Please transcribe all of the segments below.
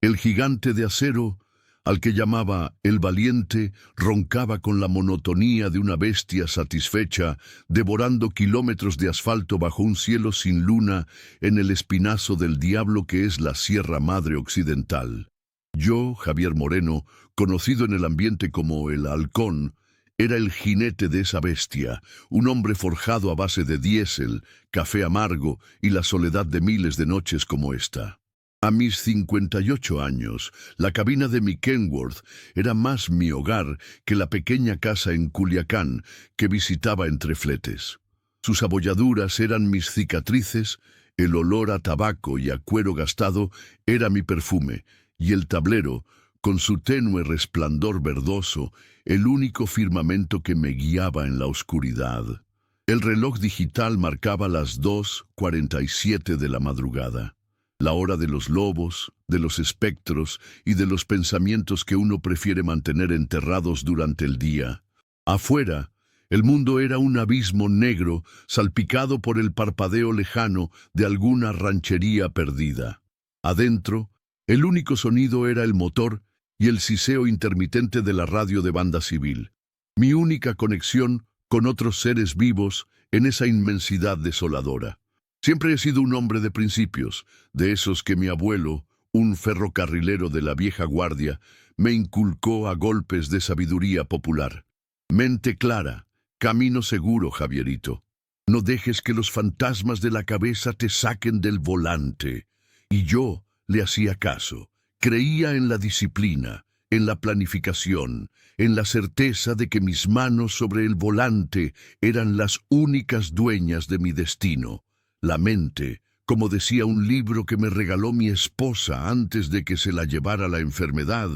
El gigante de acero, al que llamaba el valiente, roncaba con la monotonía de una bestia satisfecha, devorando kilómetros de asfalto bajo un cielo sin luna en el espinazo del diablo que es la Sierra Madre Occidental. Yo, Javier Moreno, conocido en el ambiente como el Halcón, era el jinete de esa bestia, un hombre forjado a base de diésel, café amargo y la soledad de miles de noches como esta. A mis 58 años, la cabina de mi Kenworth era más mi hogar que la pequeña casa en Culiacán que visitaba entre fletes. Sus abolladuras eran mis cicatrices, el olor a tabaco y a cuero gastado era mi perfume, y el tablero, con su tenue resplandor verdoso, el único firmamento que me guiaba en la oscuridad. El reloj digital marcaba las 2:47 de la madrugada. La hora de los lobos, de los espectros y de los pensamientos que uno prefiere mantener enterrados durante el día. Afuera, el mundo era un abismo negro salpicado por el parpadeo lejano de alguna ranchería perdida. Adentro, el único sonido era el motor y el siseo intermitente de la radio de banda civil. Mi única conexión con otros seres vivos en esa inmensidad desoladora. Siempre he sido un hombre de principios, de esos que mi abuelo, un ferrocarrilero de la vieja guardia, me inculcó a golpes de sabiduría popular. Mente clara, camino seguro, Javierito. No dejes que los fantasmas de la cabeza te saquen del volante. Y yo le hacía caso. Creía en la disciplina, en la planificación, en la certeza de que mis manos sobre el volante eran las únicas dueñas de mi destino. La mente, como decía un libro que me regaló mi esposa antes de que se la llevara la enfermedad,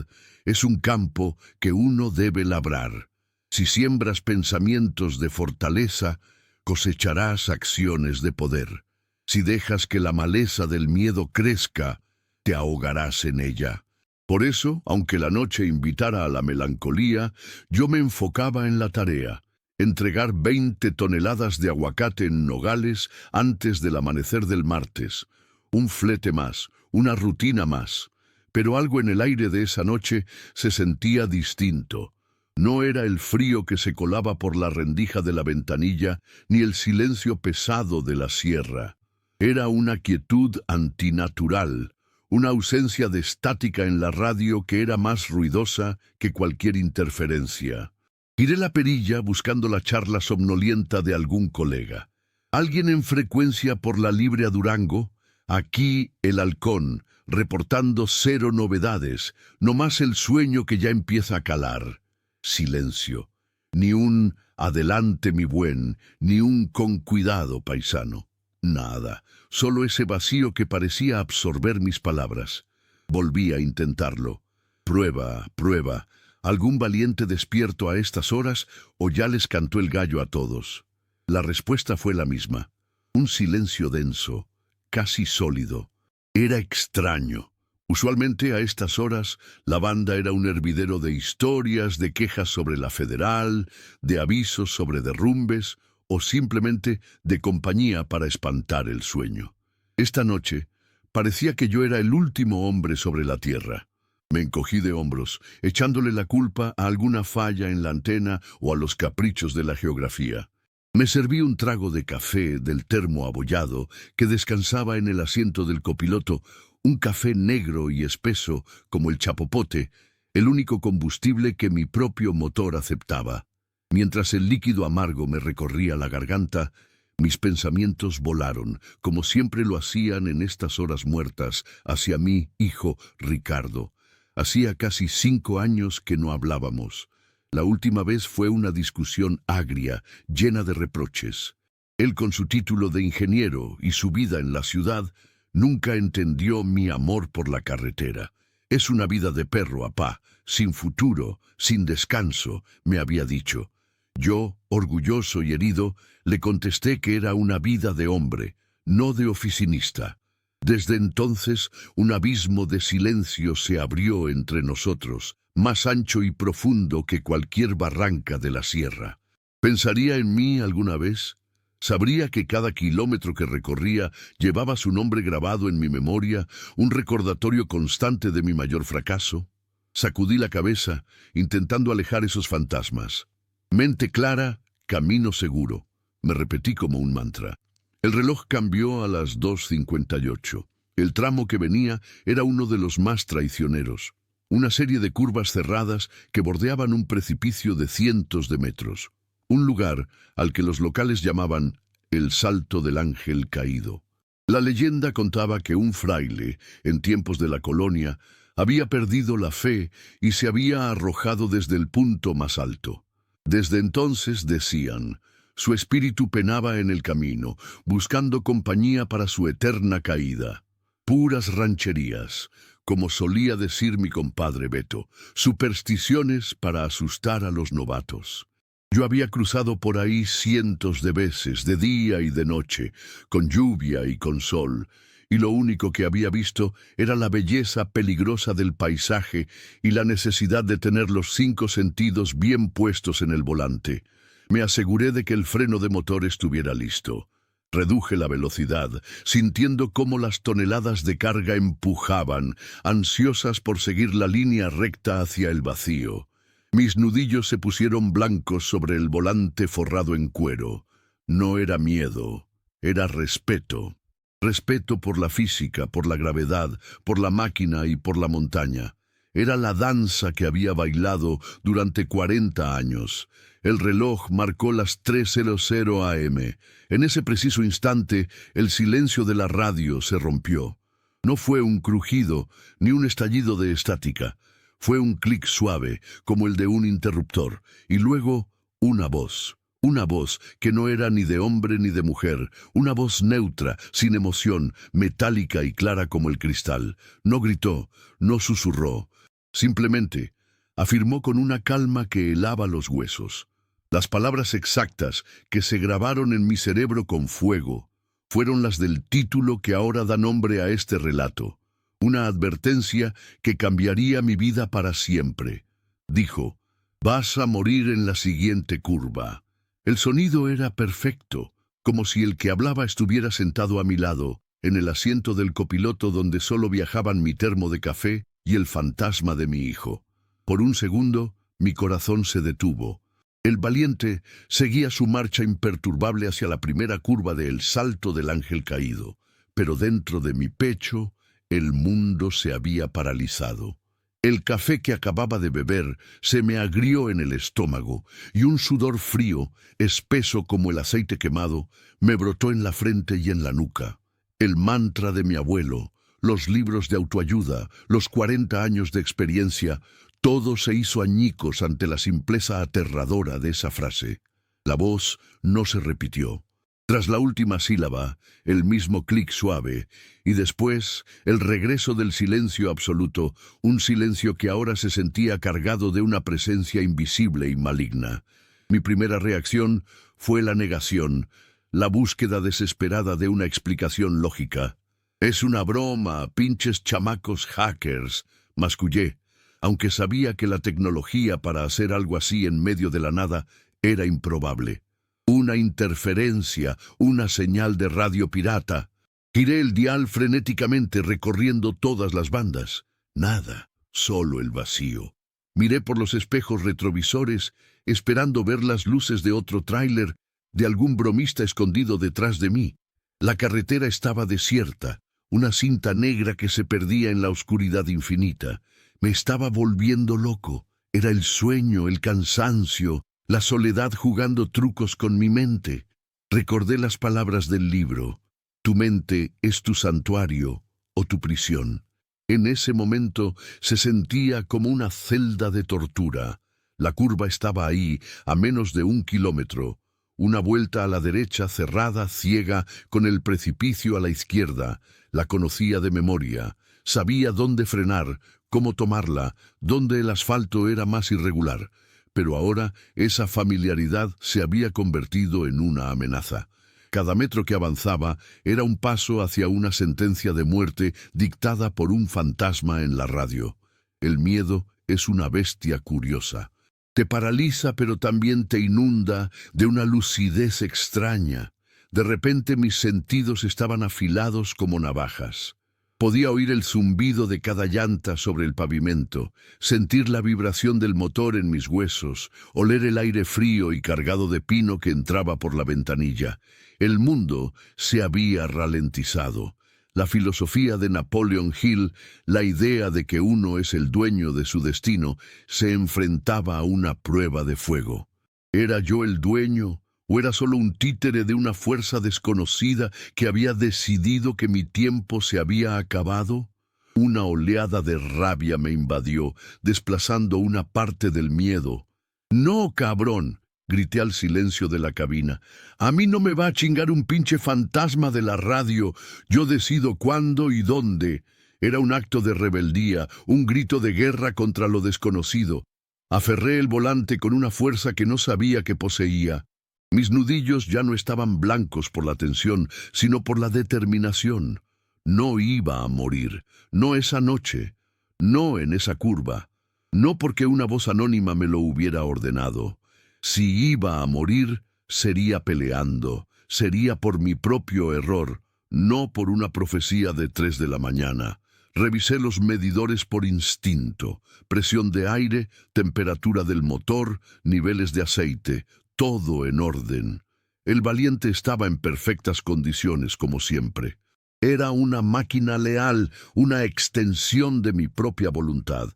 es un campo que uno debe labrar. Si siembras pensamientos de fortaleza, cosecharás acciones de poder. Si dejas que la maleza del miedo crezca, te ahogarás en ella. Por eso, aunque la noche invitara a la melancolía, yo me enfocaba en la tarea. Entregar 20 toneladas de aguacate en Nogales antes del amanecer del martes. Un flete más, una rutina más. Pero algo en el aire de esa noche se sentía distinto. No era el frío que se colaba por la rendija de la ventanilla, ni el silencio pesado de la sierra. Era una quietud antinatural, una ausencia de estática en la radio que era más ruidosa que cualquier interferencia. Giré la perilla buscando la charla somnolienta de algún colega. Alguien en frecuencia por la libre a Durango. Aquí el Halcón, reportando 0 novedades, no más el sueño que ya empieza a calar. Silencio. Ni un adelante mi buen, ni un con cuidado paisano. Nada, solo ese vacío que parecía absorber mis palabras. Volví a intentarlo. Prueba, prueba. ¿Algún valiente despierto a estas horas o ya les cantó el gallo a todos? La respuesta fue la misma. Un silencio denso, casi sólido. Era extraño. Usualmente a estas horas la banda era un hervidero de historias, de quejas sobre la Federal, de avisos sobre derrumbes o simplemente de compañía para espantar el sueño. Esta noche parecía que yo era el último hombre sobre la tierra. Me encogí de hombros, echándole la culpa a alguna falla en la antena o a los caprichos de la geografía. Me serví un trago de café del termo abollado que descansaba en el asiento del copiloto, un café negro y espeso como el chapopote, el único combustible que mi propio motor aceptaba. Mientras el líquido amargo me recorría la garganta, mis pensamientos volaron, como siempre lo hacían en estas horas muertas, hacia mi hijo Ricardo. Hacía casi 5 años que no hablábamos. La última vez fue una discusión agria, llena de reproches. Él, con su título de ingeniero y su vida en la ciudad, nunca entendió mi amor por la carretera. Es una vida de perro, apá, sin futuro, sin descanso, me había dicho. Yo, orgulloso y herido, le contesté que era una vida de hombre, no de oficinista. Desde entonces, un abismo de silencio se abrió entre nosotros, más ancho y profundo que cualquier barranca de la sierra. ¿Pensaría en mí alguna vez? Sabría que cada kilómetro que recorría llevaba su nombre grabado en mi memoria, un recordatorio constante de mi mayor fracaso. Sacudí la cabeza, intentando alejar esos fantasmas. Mente clara, camino seguro, me repetí como un mantra. El reloj cambió a las 2:58. El tramo que venía era uno de los más traicioneros. Una serie de curvas cerradas que bordeaban un precipicio de cientos de metros. Un lugar al que los locales llamaban el Salto del Ángel Caído. La leyenda contaba que un fraile, en tiempos de la colonia, había perdido la fe y se había arrojado desde el punto más alto. Desde entonces, decían, su espíritu penaba en el camino, buscando compañía para su eterna caída. Puras rancherías, como solía decir mi compadre Beto, supersticiones para asustar a los novatos. Yo había cruzado por ahí cientos de veces, de día y de noche, con lluvia y con sol, y lo único que había visto era la belleza peligrosa del paisaje y la necesidad de tener los 5 sentidos bien puestos en el volante. Me aseguré de que el freno de motor estuviera listo. Reduje la velocidad, sintiendo cómo las toneladas de carga empujaban, ansiosas por seguir la línea recta hacia el vacío. Mis nudillos se pusieron blancos sobre el volante forrado en cuero. No era miedo, era respeto. Respeto por la física, por la gravedad, por la máquina y por la montaña. Era la danza que había bailado durante 40 años. El reloj marcó las 3:00 AM. En ese preciso instante, el silencio de la radio se rompió. No fue un crujido, ni un estallido de estática. Fue un clic suave, como el de un interruptor, y luego una voz. Una voz que no era ni de hombre ni de mujer, una voz neutra, sin emoción, metálica y clara como el cristal. No gritó, no susurró. Simplemente afirmó con una calma que helaba los huesos. Las palabras exactas que se grabaron en mi cerebro con fuego fueron las del título que ahora da nombre a este relato. Una advertencia que cambiaría mi vida para siempre. Dijo, vas a morir en la siguiente curva. El sonido era perfecto, como si el que hablaba estuviera sentado a mi lado, en el asiento del copiloto donde solo viajaban mi termo de café y el fantasma de mi hijo. Por un segundo, mi corazón se detuvo. El valiente seguía su marcha imperturbable hacia la primera curva del Salto del Ángel Caído, pero dentro de mi pecho, el mundo se había paralizado. El café que acababa de beber se me agrió en el estómago y un sudor frío, espeso como el aceite quemado, me brotó en la frente y en la nuca. El mantra de mi abuelo, los libros de autoayuda, los 40 años de experiencia, todo se hizo añicos ante la simpleza aterradora de esa frase. La voz no se repitió. Tras la última sílaba, el mismo clic suave, y después el regreso del silencio absoluto, un silencio que ahora se sentía cargado de una presencia invisible y maligna. Mi primera reacción fue la negación, la búsqueda desesperada de una explicación lógica. «Es una broma, pinches chamacos hackers», mascullé, aunque sabía que la tecnología para hacer algo así en medio de la nada era improbable. Una interferencia, una señal de radio pirata. Giré el dial frenéticamente recorriendo todas las bandas. Nada, solo el vacío. Miré por los espejos retrovisores, esperando ver las luces de otro tráiler, de algún bromista escondido detrás de mí. La carretera estaba desierta, una cinta negra que se perdía en la oscuridad infinita. Me estaba volviendo loco. Era el sueño, el cansancio, la soledad jugando trucos con mi mente. Recordé las palabras del libro. Tu mente es tu santuario o tu prisión. En ese momento se sentía como una celda de tortura. La curva estaba ahí, a menos de 1 kilómetro. Una vuelta a la derecha cerrada, ciega, con el precipicio a la izquierda. La conocía de memoria. Sabía dónde frenar, cómo tomarla, dónde el asfalto era más irregular. Pero ahora esa familiaridad se había convertido en una amenaza. Cada metro que avanzaba era un paso hacia una sentencia de muerte dictada por un fantasma en la radio. El miedo es una bestia curiosa. Te paraliza pero también te inunda de una lucidez extraña. De repente mis sentidos estaban afilados como navajas. Podía oír el zumbido de cada llanta sobre el pavimento, sentir la vibración del motor en mis huesos, oler el aire frío y cargado de pino que entraba por la ventanilla. El mundo se había ralentizado. La filosofía de Napoleon Hill, la idea de que uno es el dueño de su destino, se enfrentaba a una prueba de fuego. ¿Era yo el dueño? ¿O era solo un títere de una fuerza desconocida que había decidido que mi tiempo se había acabado? Una oleada de rabia me invadió, desplazando una parte del miedo. «¡No, cabrón!», grité al silencio de la cabina. «A mí no me va a chingar un pinche fantasma de la radio. Yo decido cuándo y dónde». Era un acto de rebeldía, un grito de guerra contra lo desconocido. Aferré el volante con una fuerza que no sabía que poseía. Mis nudillos ya no estaban blancos por la tensión, sino por la determinación. No iba a morir, no esa noche, no en esa curva, no porque una voz anónima me lo hubiera ordenado. Si iba a morir, sería peleando, sería por mi propio error, no por una profecía de 3 de la mañana. Revisé los medidores por instinto, presión de aire, temperatura del motor, niveles de aceite, todo en orden. El Valiente estaba en perfectas condiciones, como siempre. Era una máquina leal, una extensión de mi propia voluntad.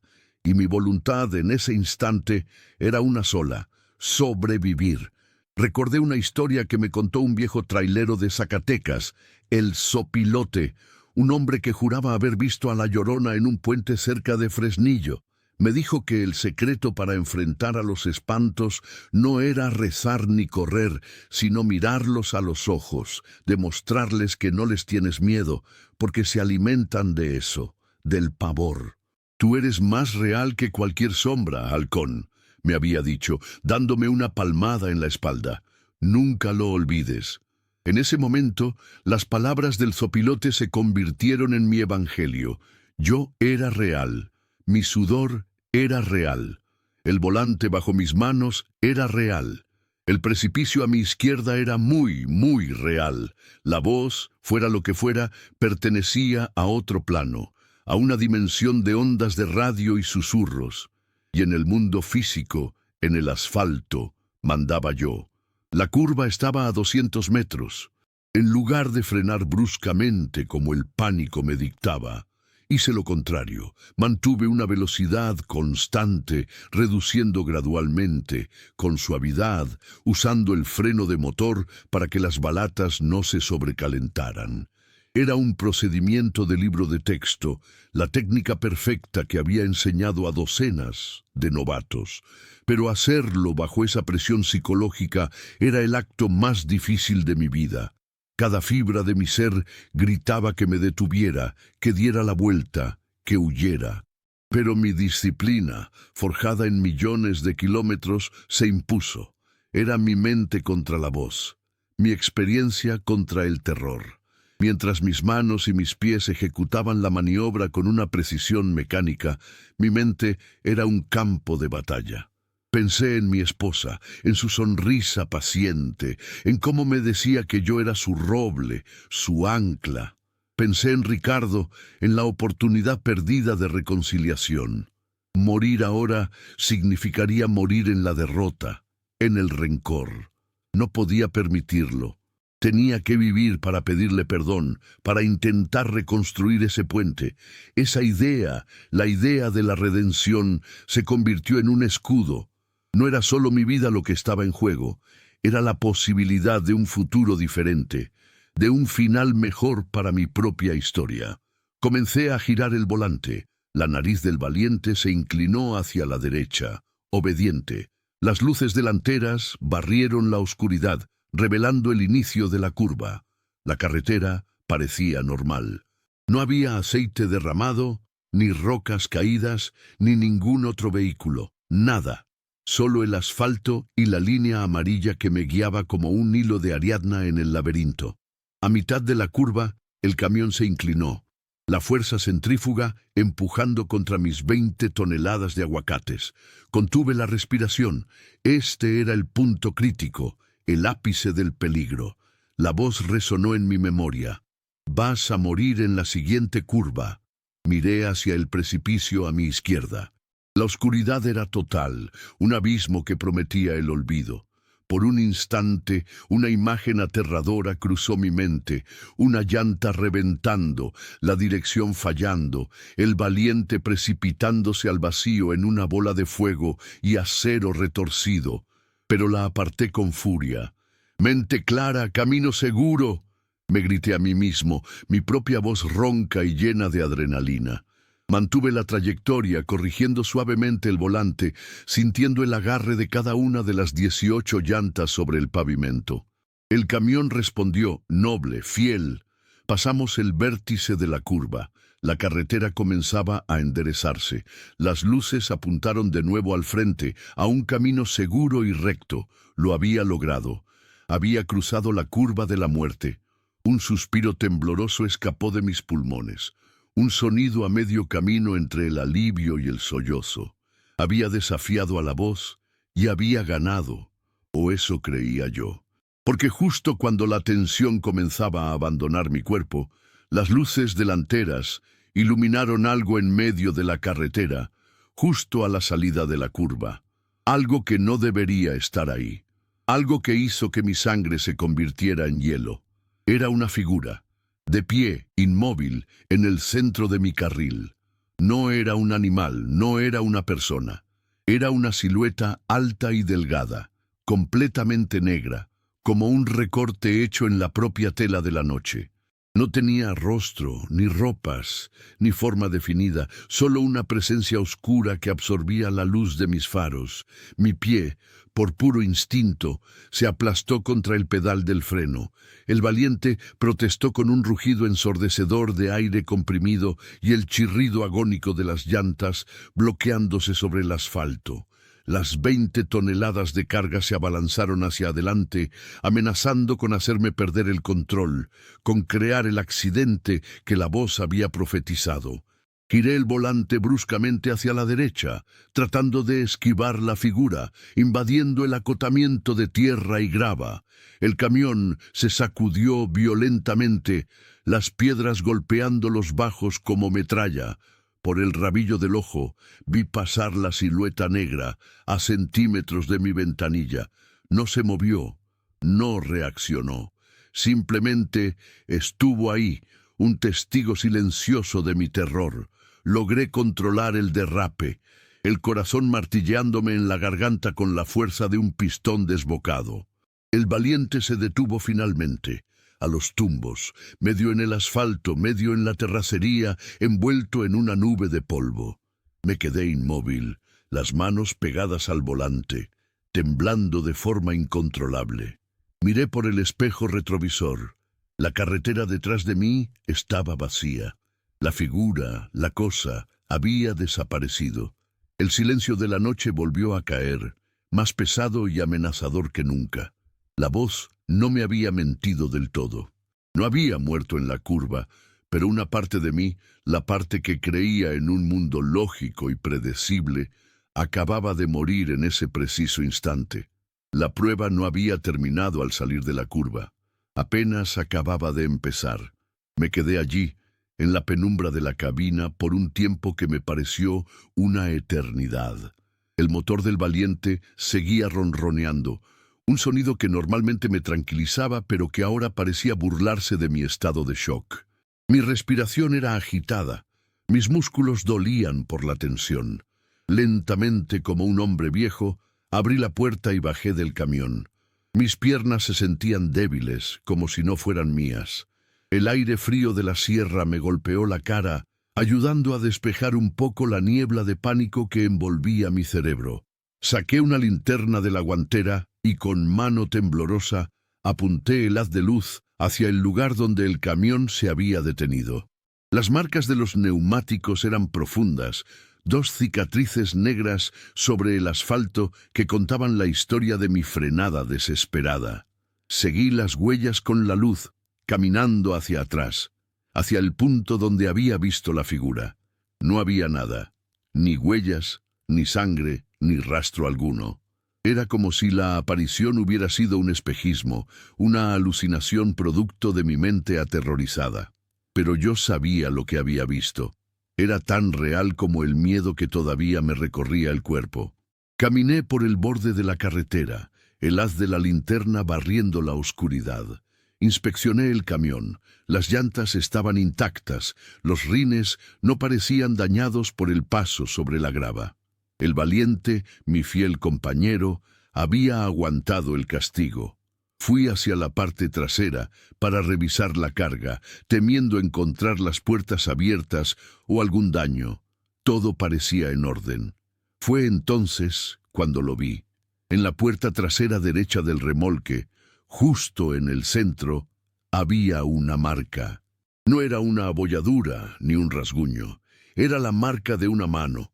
Y mi voluntad en ese instante era una sola: sobrevivir. Recordé una historia que me contó un viejo trailero de Zacatecas, el Sopilote, un hombre que juraba haber visto a la Llorona en un puente cerca de Fresnillo. Me dijo que el secreto para enfrentar a los espantos no era rezar ni correr, sino mirarlos a los ojos, demostrarles que no les tienes miedo, porque se alimentan de eso, del pavor. «Tú eres más real que cualquier sombra, halcón», me había dicho, dándome una palmada en la espalda. «Nunca lo olvides». En ese momento, las palabras del Zopilote se convirtieron en mi evangelio. Yo era real. Mi sudor era real. El volante bajo mis manos era real. El precipicio a mi izquierda era muy, muy real. La voz, fuera lo que fuera, pertenecía a otro plano, a una dimensión de ondas de radio y susurros. Y en el mundo físico, en el asfalto, mandaba yo. La curva estaba a 200 metros. En lugar de frenar bruscamente como el pánico me dictaba, hice lo contrario. Mantuve una velocidad constante, reduciendo gradualmente, con suavidad, usando el freno de motor para que las balatas no se sobrecalentaran. Era un procedimiento de libro de texto, la técnica perfecta que había enseñado a docenas de novatos. Pero hacerlo bajo esa presión psicológica era el acto más difícil de mi vida. Cada fibra de mi ser gritaba que me detuviera, que diera la vuelta, que huyera. Pero mi disciplina, forjada en millones de kilómetros, se impuso. Era mi mente contra la voz, mi experiencia contra el terror. Mientras mis manos y mis pies ejecutaban la maniobra con una precisión mecánica, mi mente era un campo de batalla. Pensé en mi esposa, en su sonrisa paciente, en cómo me decía que yo era su roble, su ancla. Pensé en Ricardo, en la oportunidad perdida de reconciliación. Morir ahora significaría morir en la derrota, en el rencor. No podía permitirlo. Tenía que vivir para pedirle perdón, para intentar reconstruir ese puente. Esa idea, la idea de la redención, se convirtió en un escudo. No era solo mi vida lo que estaba en juego, era la posibilidad de un futuro diferente, de un final mejor para mi propia historia. Comencé a girar el volante. La nariz del Valiente se inclinó hacia la derecha, obediente. Las luces delanteras barrieron la oscuridad, revelando el inicio de la curva. La carretera parecía normal. No había aceite derramado, ni rocas caídas, ni ningún otro vehículo. Nada. Solo el asfalto y la línea amarilla que me guiaba como un hilo de Ariadna en el laberinto. A mitad de la curva, el camión se inclinó. La fuerza centrífuga empujando contra mis 20 toneladas de aguacates. Contuve la respiración. Este era el punto crítico, el ápice del peligro. La voz resonó en mi memoria. «Vas a morir en la siguiente curva». Miré hacia el precipicio a mi izquierda. La oscuridad era total, un abismo que prometía el olvido. Por un instante, una imagen aterradora cruzó mi mente, una llanta reventando, la dirección fallando, el valiente precipitándose al vacío en una bola de fuego y acero retorcido. Pero la aparté con furia. «Mente clara, camino seguro», me grité a mí mismo, mi propia voz ronca y llena de adrenalina. Mantuve la trayectoria, corrigiendo suavemente el volante, sintiendo el agarre de cada una de las 18 llantas sobre el pavimento. El camión respondió, noble, fiel. Pasamos el vértice de la curva. La carretera comenzaba a enderezarse. Las luces apuntaron de nuevo al frente, a un camino seguro y recto. Lo había logrado. Había cruzado la curva de la muerte. Un suspiro tembloroso escapó de mis pulmones. Un sonido a medio camino entre el alivio y el sollozo. Había desafiado a la voz y había ganado, o eso creía yo. Porque justo cuando la tensión comenzaba a abandonar mi cuerpo, las luces delanteras iluminaron algo en medio de la carretera, justo a la salida de la curva. Algo que no debería estar ahí. Algo que hizo que mi sangre se convirtiera en hielo. Era una figura, de pie, inmóvil, en el centro de mi carril. No era un animal, no era una persona. Era una silueta alta y delgada, completamente negra, como un recorte hecho en la propia tela de la noche. No tenía rostro, ni ropas, ni forma definida, solo una presencia oscura que absorbía la luz de mis faros. Mi pie, por puro instinto, se aplastó contra el pedal del freno. El valiente protestó con un rugido ensordecedor de aire comprimido y el chirrido agónico de las llantas bloqueándose sobre el asfalto. Las 20 toneladas de carga se abalanzaron hacia adelante, amenazando con hacerme perder el control, con crear el accidente que la voz había profetizado. Giré el volante bruscamente hacia la derecha, tratando de esquivar la figura, invadiendo el acotamiento de tierra y grava. El camión se sacudió violentamente, las piedras golpeando los bajos como metralla. Por el rabillo del ojo vi pasar la silueta negra a centímetros de mi ventanilla. No se movió, no reaccionó. Simplemente estuvo ahí, un testigo silencioso de mi terror. Logré controlar el derrape, el corazón martilleándome en la garganta con la fuerza de un pistón desbocado. El valiente se detuvo finalmente, a los tumbos, medio en el asfalto, medio en la terracería, envuelto en una nube de polvo. Me quedé inmóvil, las manos pegadas al volante, temblando de forma incontrolable. Miré por el espejo retrovisor. La carretera detrás de mí estaba vacía. La figura, la cosa, había desaparecido. El silencio de la noche volvió a caer, más pesado y amenazador que nunca. La voz no me había mentido del todo. No había muerto en la curva, pero una parte de mí, la parte que creía en un mundo lógico y predecible, acababa de morir en ese preciso instante. La prueba no había terminado al salir de la curva. Apenas acababa de empezar. Me quedé allí, en la penumbra de la cabina, por un tiempo que me pareció una eternidad. El motor del valiente seguía ronroneando, un sonido que normalmente me tranquilizaba, pero que ahora parecía burlarse de mi estado de shock. Mi respiración era agitada, mis músculos dolían por la tensión. Lentamente, como un hombre viejo, abrí la puerta y bajé del camión. Mis piernas se sentían débiles, como si no fueran mías. El aire frío de la sierra me golpeó la cara, ayudando a despejar un poco la niebla de pánico que envolvía mi cerebro. Saqué una linterna de la guantera y con mano temblorosa apunté el haz de luz hacia el lugar donde el camión se había detenido. Las marcas de los neumáticos eran profundas, 2 cicatrices negras sobre el asfalto que contaban la historia de mi frenada desesperada. Seguí las huellas con la luz, caminando hacia atrás, hacia el punto donde había visto la figura. No había nada, ni huellas, ni sangre, ni rastro alguno. Era como si la aparición hubiera sido un espejismo, una alucinación producto de mi mente aterrorizada. Pero yo sabía lo que había visto. Era tan real como el miedo que todavía me recorría el cuerpo. Caminé por el borde de la carretera, el haz de la linterna barriendo la oscuridad. Inspeccioné el camión. Las llantas estaban intactas, los rines no parecían dañados por el paso sobre la grava. El valiente, mi fiel compañero, había aguantado el castigo. Fui hacia la parte trasera para revisar la carga, temiendo encontrar las puertas abiertas o algún daño. Todo parecía en orden. Fue entonces cuando lo vi. En la puerta trasera derecha del remolque, justo en el centro, había una marca. No era una abolladura ni un rasguño. Era la marca de una mano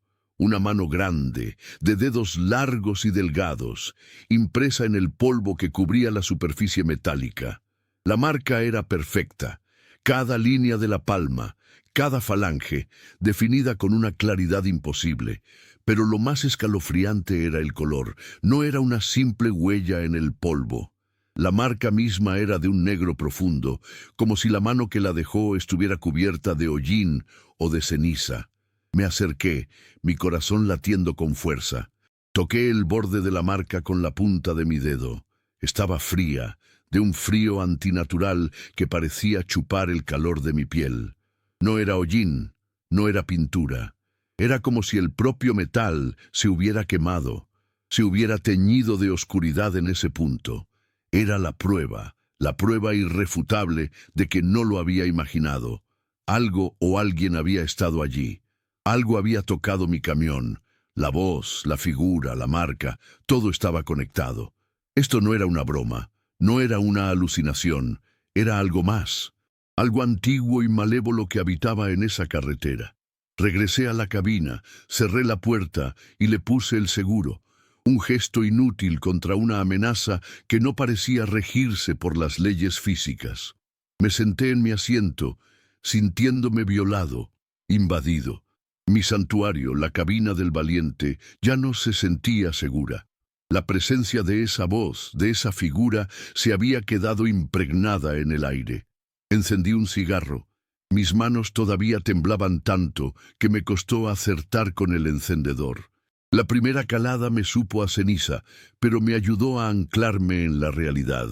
grande, de dedos largos y delgados, impresa en el polvo que cubría la superficie metálica. La marca era perfecta, cada línea de la palma, cada falange, definida con una claridad imposible. Pero lo más escalofriante era el color, no era una simple huella en el polvo. La marca misma era de un negro profundo, como si la mano que la dejó estuviera cubierta de hollín o de ceniza. Me acerqué, mi corazón latiendo con fuerza. Toqué el borde de la marca con la punta de mi dedo. Estaba fría, de un frío antinatural que parecía chupar el calor de mi piel. No era hollín, no era pintura. Era como si el propio metal se hubiera quemado, se hubiera teñido de oscuridad en ese punto. Era la prueba irrefutable de que no lo había imaginado. Algo o alguien había estado allí. Algo había tocado mi camión. La voz, la figura, la marca, todo estaba conectado. Esto no era una broma, no era una alucinación, era algo más. Algo antiguo y malévolo que habitaba en esa carretera. Regresé a la cabina, cerré la puerta y le puse el seguro. Un gesto inútil contra una amenaza que no parecía regirse por las leyes físicas. Me senté en mi asiento, sintiéndome violado, invadido. Mi santuario, la cabina del valiente, ya no se sentía segura. La presencia de esa voz, de esa figura, se había quedado impregnada en el aire. Encendí un cigarro. Mis manos todavía temblaban tanto que me costó acertar con el encendedor. La primera calada me supo a ceniza, pero me ayudó a anclarme en la realidad.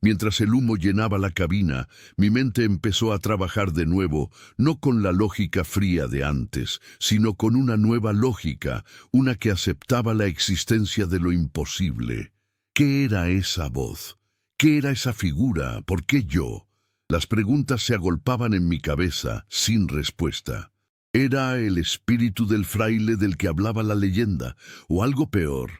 Mientras el humo llenaba la cabina, mi mente empezó a trabajar de nuevo, no con la lógica fría de antes, sino con una nueva lógica, una que aceptaba la existencia de lo imposible. ¿Qué era esa voz? ¿Qué era esa figura? ¿Por qué yo? Las preguntas se agolpaban en mi cabeza, sin respuesta. ¿Era el espíritu del fraile del que hablaba la leyenda, o algo peor?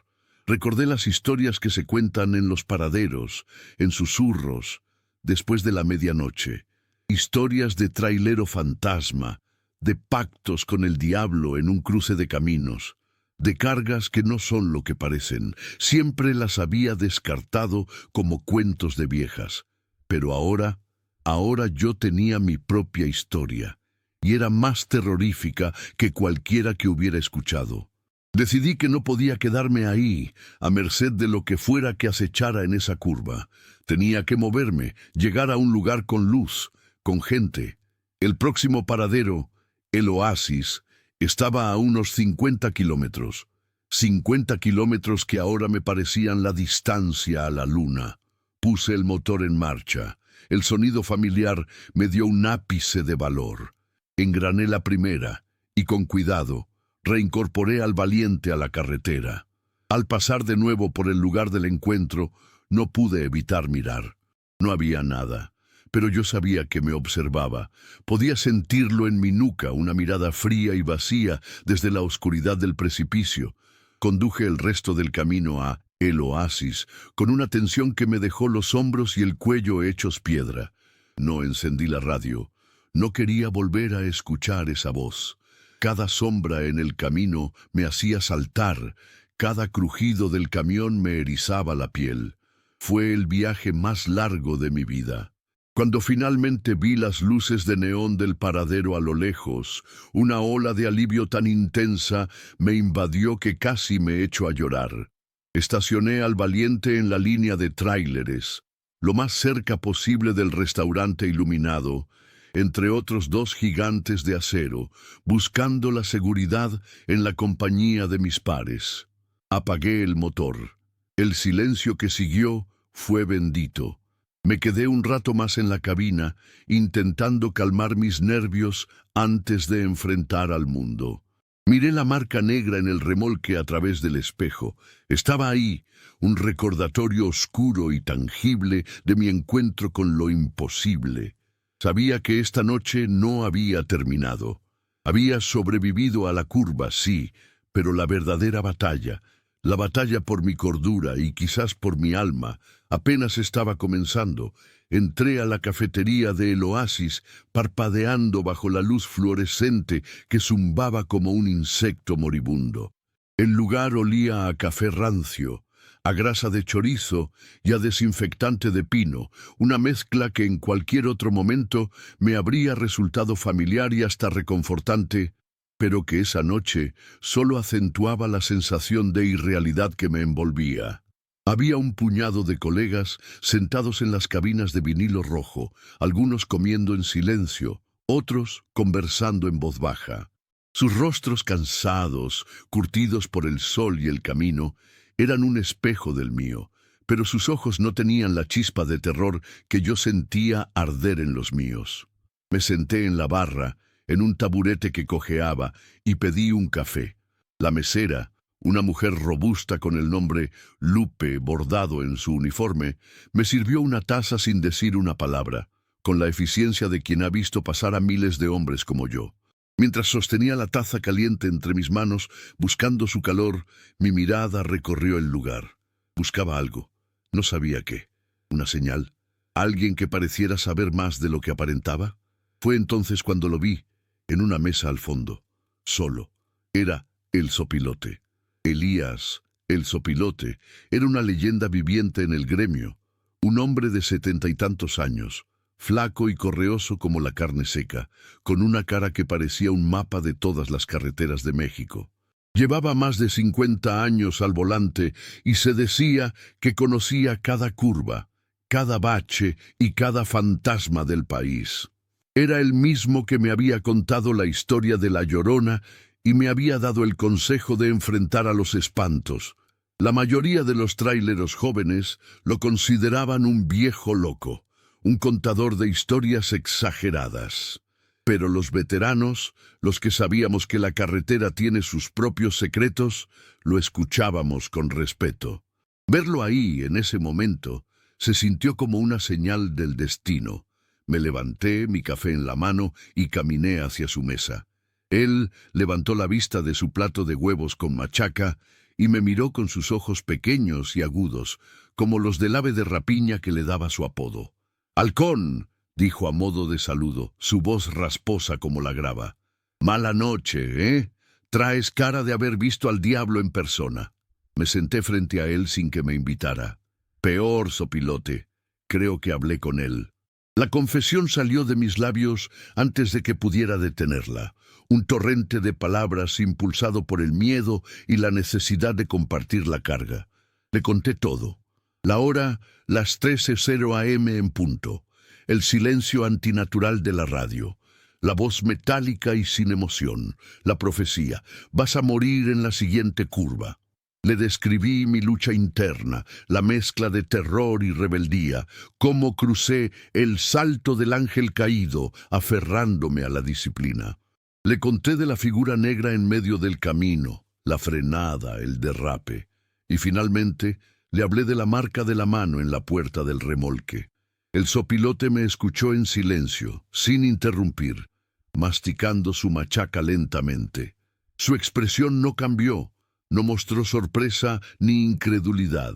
Recordé las historias que se cuentan en los paraderos, en susurros, después de la medianoche. Historias de trailero fantasma, de pactos con el diablo en un cruce de caminos, de cargas que no son lo que parecen. Siempre las había descartado como cuentos de viejas. Pero ahora yo tenía mi propia historia. Y era más terrorífica que cualquiera que hubiera escuchado. Decidí que no podía quedarme ahí, a merced de lo que fuera que acechara en esa curva. Tenía que moverme, llegar a un lugar con luz, con gente. El próximo paradero, el oasis, estaba a unos 50 kilómetros. 50 kilómetros que ahora me parecían la distancia a la luna. Puse el motor en marcha. El sonido familiar me dio un ápice de valor. Engrané la primera y con cuidado reincorporé al valiente a la carretera. Al pasar de nuevo por el lugar del encuentro, no pude evitar mirar. No había nada, pero yo sabía que me observaba. Podía sentirlo en mi nuca, una mirada fría y vacía desde la oscuridad del precipicio. Conduje el resto del camino a el oasis, con una tensión que me dejó los hombros y el cuello hechos piedra. No encendí la radio. No quería volver a escuchar esa voz. Cada sombra en el camino me hacía saltar, cada crujido del camión me erizaba la piel. Fue el viaje más largo de mi vida. Cuando finalmente vi las luces de neón del paradero a lo lejos, una ola de alivio tan intensa me invadió que casi me echó a llorar. Estacioné al Valiente en la línea de tráileres, lo más cerca posible del restaurante iluminado, entre otros dos gigantes de acero, buscando la seguridad en la compañía de mis pares. Apagué el motor. El silencio que siguió fue bendito. Me quedé un rato más en la cabina, intentando calmar mis nervios antes de enfrentar al mundo. Miré la marca negra en el remolque a través del espejo. Estaba ahí, un recordatorio oscuro y tangible de mi encuentro con lo imposible. Sabía que esta noche no había terminado. Había sobrevivido a la curva, sí, pero la verdadera batalla, la batalla por mi cordura y quizás por mi alma, apenas estaba comenzando. Entré a la cafetería de El Oasis, parpadeando bajo la luz fluorescente que zumbaba como un insecto moribundo. El lugar olía a café rancio, a grasa de chorizo y a desinfectante de pino, una mezcla que en cualquier otro momento me habría resultado familiar y hasta reconfortante, pero que esa noche solo acentuaba la sensación de irrealidad que me envolvía. Había un puñado de colegas sentados en las cabinas de vinilo rojo, algunos comiendo en silencio, otros conversando en voz baja. Sus rostros cansados, curtidos por el sol y el camino, eran un espejo del mío, pero sus ojos no tenían la chispa de terror que yo sentía arder en los míos. Me senté en la barra, en un taburete que cojeaba, y pedí un café. La mesera, una mujer robusta con el nombre Lupe bordado en su uniforme, me sirvió una taza sin decir una palabra, con la eficiencia de quien ha visto pasar a miles de hombres como yo. Mientras sostenía la taza caliente entre mis manos, buscando su calor, mi mirada recorrió el lugar. Buscaba algo. No sabía qué. ¿Una señal? ¿Alguien que pareciera saber más de lo que aparentaba? Fue entonces cuando lo vi, en una mesa al fondo, solo. Era el Sopilote. Elías, el Sopilote, era una leyenda viviente en el gremio, un hombre de 70 y tantos años, flaco y correoso como la carne seca, con una cara que parecía un mapa de todas las carreteras de México. Llevaba más de 50 años al volante y se decía que conocía cada curva, cada bache y cada fantasma del país. Era el mismo que me había contado la historia de La Llorona y me había dado el consejo de enfrentar a los espantos. La mayoría de los traileros jóvenes lo consideraban un viejo loco, un contador de historias exageradas. Pero los veteranos, los que sabíamos que la carretera tiene sus propios secretos, lo escuchábamos con respeto. Verlo ahí, en ese momento, se sintió como una señal del destino. Me levanté, mi café en la mano, y caminé hacia su mesa. Él levantó la vista de su plato de huevos con machaca y me miró con sus ojos pequeños y agudos, como los del ave de rapiña que le daba su apodo. «Halcón», dijo a modo de saludo, su voz rasposa como la grava. «Mala noche, ¿eh? Traes cara de haber visto al diablo en persona». Me senté frente a él sin que me invitara. «Peor, Sopilote. Creo que hablé con él». La confesión salió de mis labios antes de que pudiera detenerla. Un torrente de palabras impulsado por el miedo y la necesidad de compartir la carga. Le conté todo. La hora, las 13:00 AM en punto. El silencio antinatural de la radio. La voz metálica y sin emoción. La profecía. Vas a morir en la siguiente curva. Le describí mi lucha interna, la mezcla de terror y rebeldía, cómo crucé el salto del ángel caído, aferrándome a la disciplina. Le conté de la figura negra en medio del camino, la frenada, el derrape, y finalmente le hablé de la marca de la mano en la puerta del remolque. El Sopilote me escuchó en silencio, sin interrumpir, masticando su machaca lentamente. Su expresión no cambió. No mostró sorpresa ni incredulidad.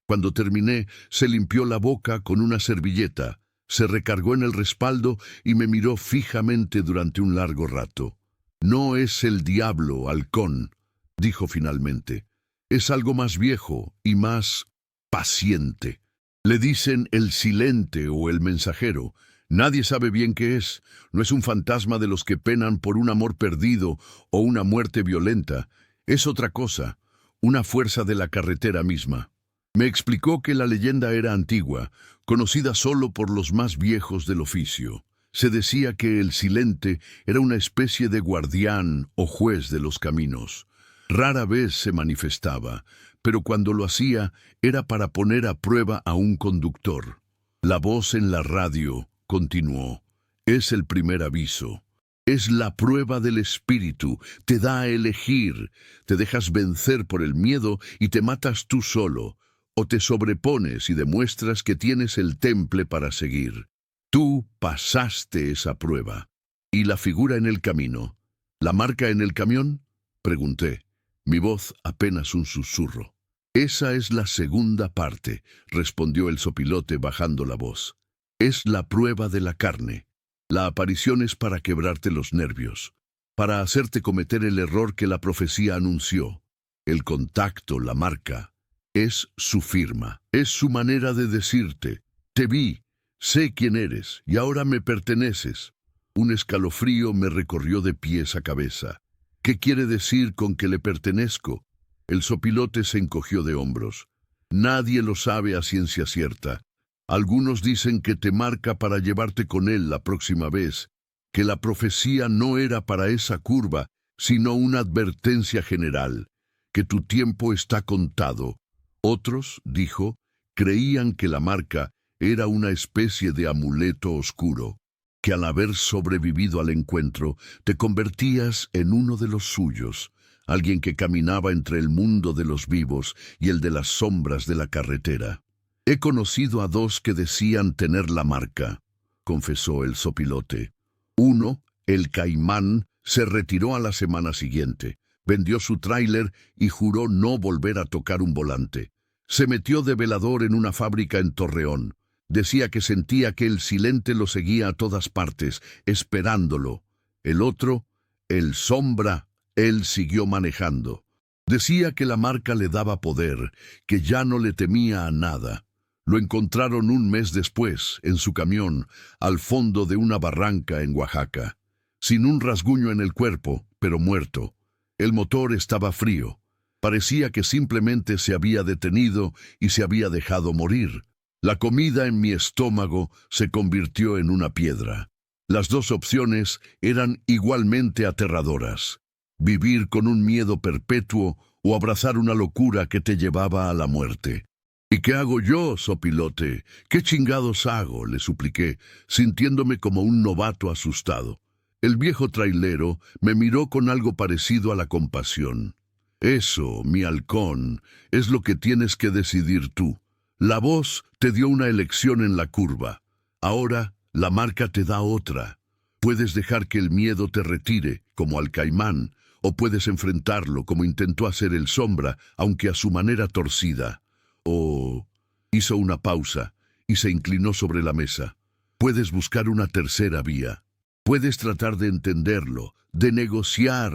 Cuando terminé, se limpió la boca con una servilleta, se recargó en el respaldo y me miró fijamente durante un largo rato. «No es el diablo, Halcón», dijo finalmente. «Es algo más viejo y más paciente. Le dicen el silente o el mensajero. Nadie sabe bien qué es. No es un fantasma de los que penan por un amor perdido o una muerte violenta. Es otra cosa, una fuerza de la carretera misma. Me explicó que la leyenda era antigua, conocida solo por los más viejos del oficio. Se decía que el silente era una especie de guardián o juez de los caminos. Rara vez se manifestaba, pero cuando lo hacía era para poner a prueba a un conductor. La voz en la radio continuó. Es el primer aviso. Es la prueba del espíritu, te da a elegir. Te dejas vencer por el miedo y te matas tú solo, o te sobrepones y demuestras que tienes el temple para seguir. Tú pasaste esa prueba. ¿Y la figura en el camino? ¿La marca en el camión? Pregunté, mi voz apenas un susurro. Esa es la segunda parte, respondió el sopilote bajando la voz. Es la prueba de la carne. La aparición es para quebrarte los nervios, para hacerte cometer el error que la profecía anunció. El contacto, la marca, es su firma, es su manera de decirte, te vi, sé quién eres y ahora me perteneces. Un escalofrío me recorrió de pies a cabeza. ¿Qué quiere decir con que le pertenezco? El sopilote se encogió de hombros. Nadie lo sabe a ciencia cierta. Algunos dicen que te marca para llevarte con él la próxima vez, que la profecía no era para esa curva, sino una advertencia general, que tu tiempo está contado. Otros, dijo, creían que la marca era una especie de amuleto oscuro, que al haber sobrevivido al encuentro te convertías en uno de los suyos, alguien que caminaba entre el mundo de los vivos y el de las sombras de la carretera. He conocido a dos que decían tener la marca, confesó el sopilote. Uno, el Caimán, se retiró a la semana siguiente, vendió su tráiler y juró no volver a tocar un volante. Se metió de velador en una fábrica en Torreón. Decía que sentía que el silente lo seguía a todas partes, esperándolo. El otro, el Sombra, él siguió manejando. Decía que la marca le daba poder, que ya no le temía a nada. Lo encontraron un mes después, en su camión, al fondo de una barranca en Oaxaca. Sin un rasguño en el cuerpo, pero muerto. El motor estaba frío. Parecía que simplemente se había detenido y se había dejado morir. La comida en mi estómago se convirtió en una piedra. Las dos opciones eran igualmente aterradoras. Vivir con un miedo perpetuo o abrazar una locura que te llevaba a la muerte. ¿Y qué hago yo, sopilote? ¿Qué chingados hago?, le supliqué, sintiéndome como un novato asustado. El viejo trailero me miró con algo parecido a la compasión. Eso, mi halcón, es lo que tienes que decidir tú. La voz te dio una elección en la curva. Ahora, la marca te da otra. Puedes dejar que el miedo te retire, como al Caimán, o puedes enfrentarlo, como intentó hacer el Sombra, aunque a su manera torcida. O... Hizo una pausa y se inclinó sobre la mesa. Puedes buscar una tercera vía. Puedes tratar de entenderlo, de negociar.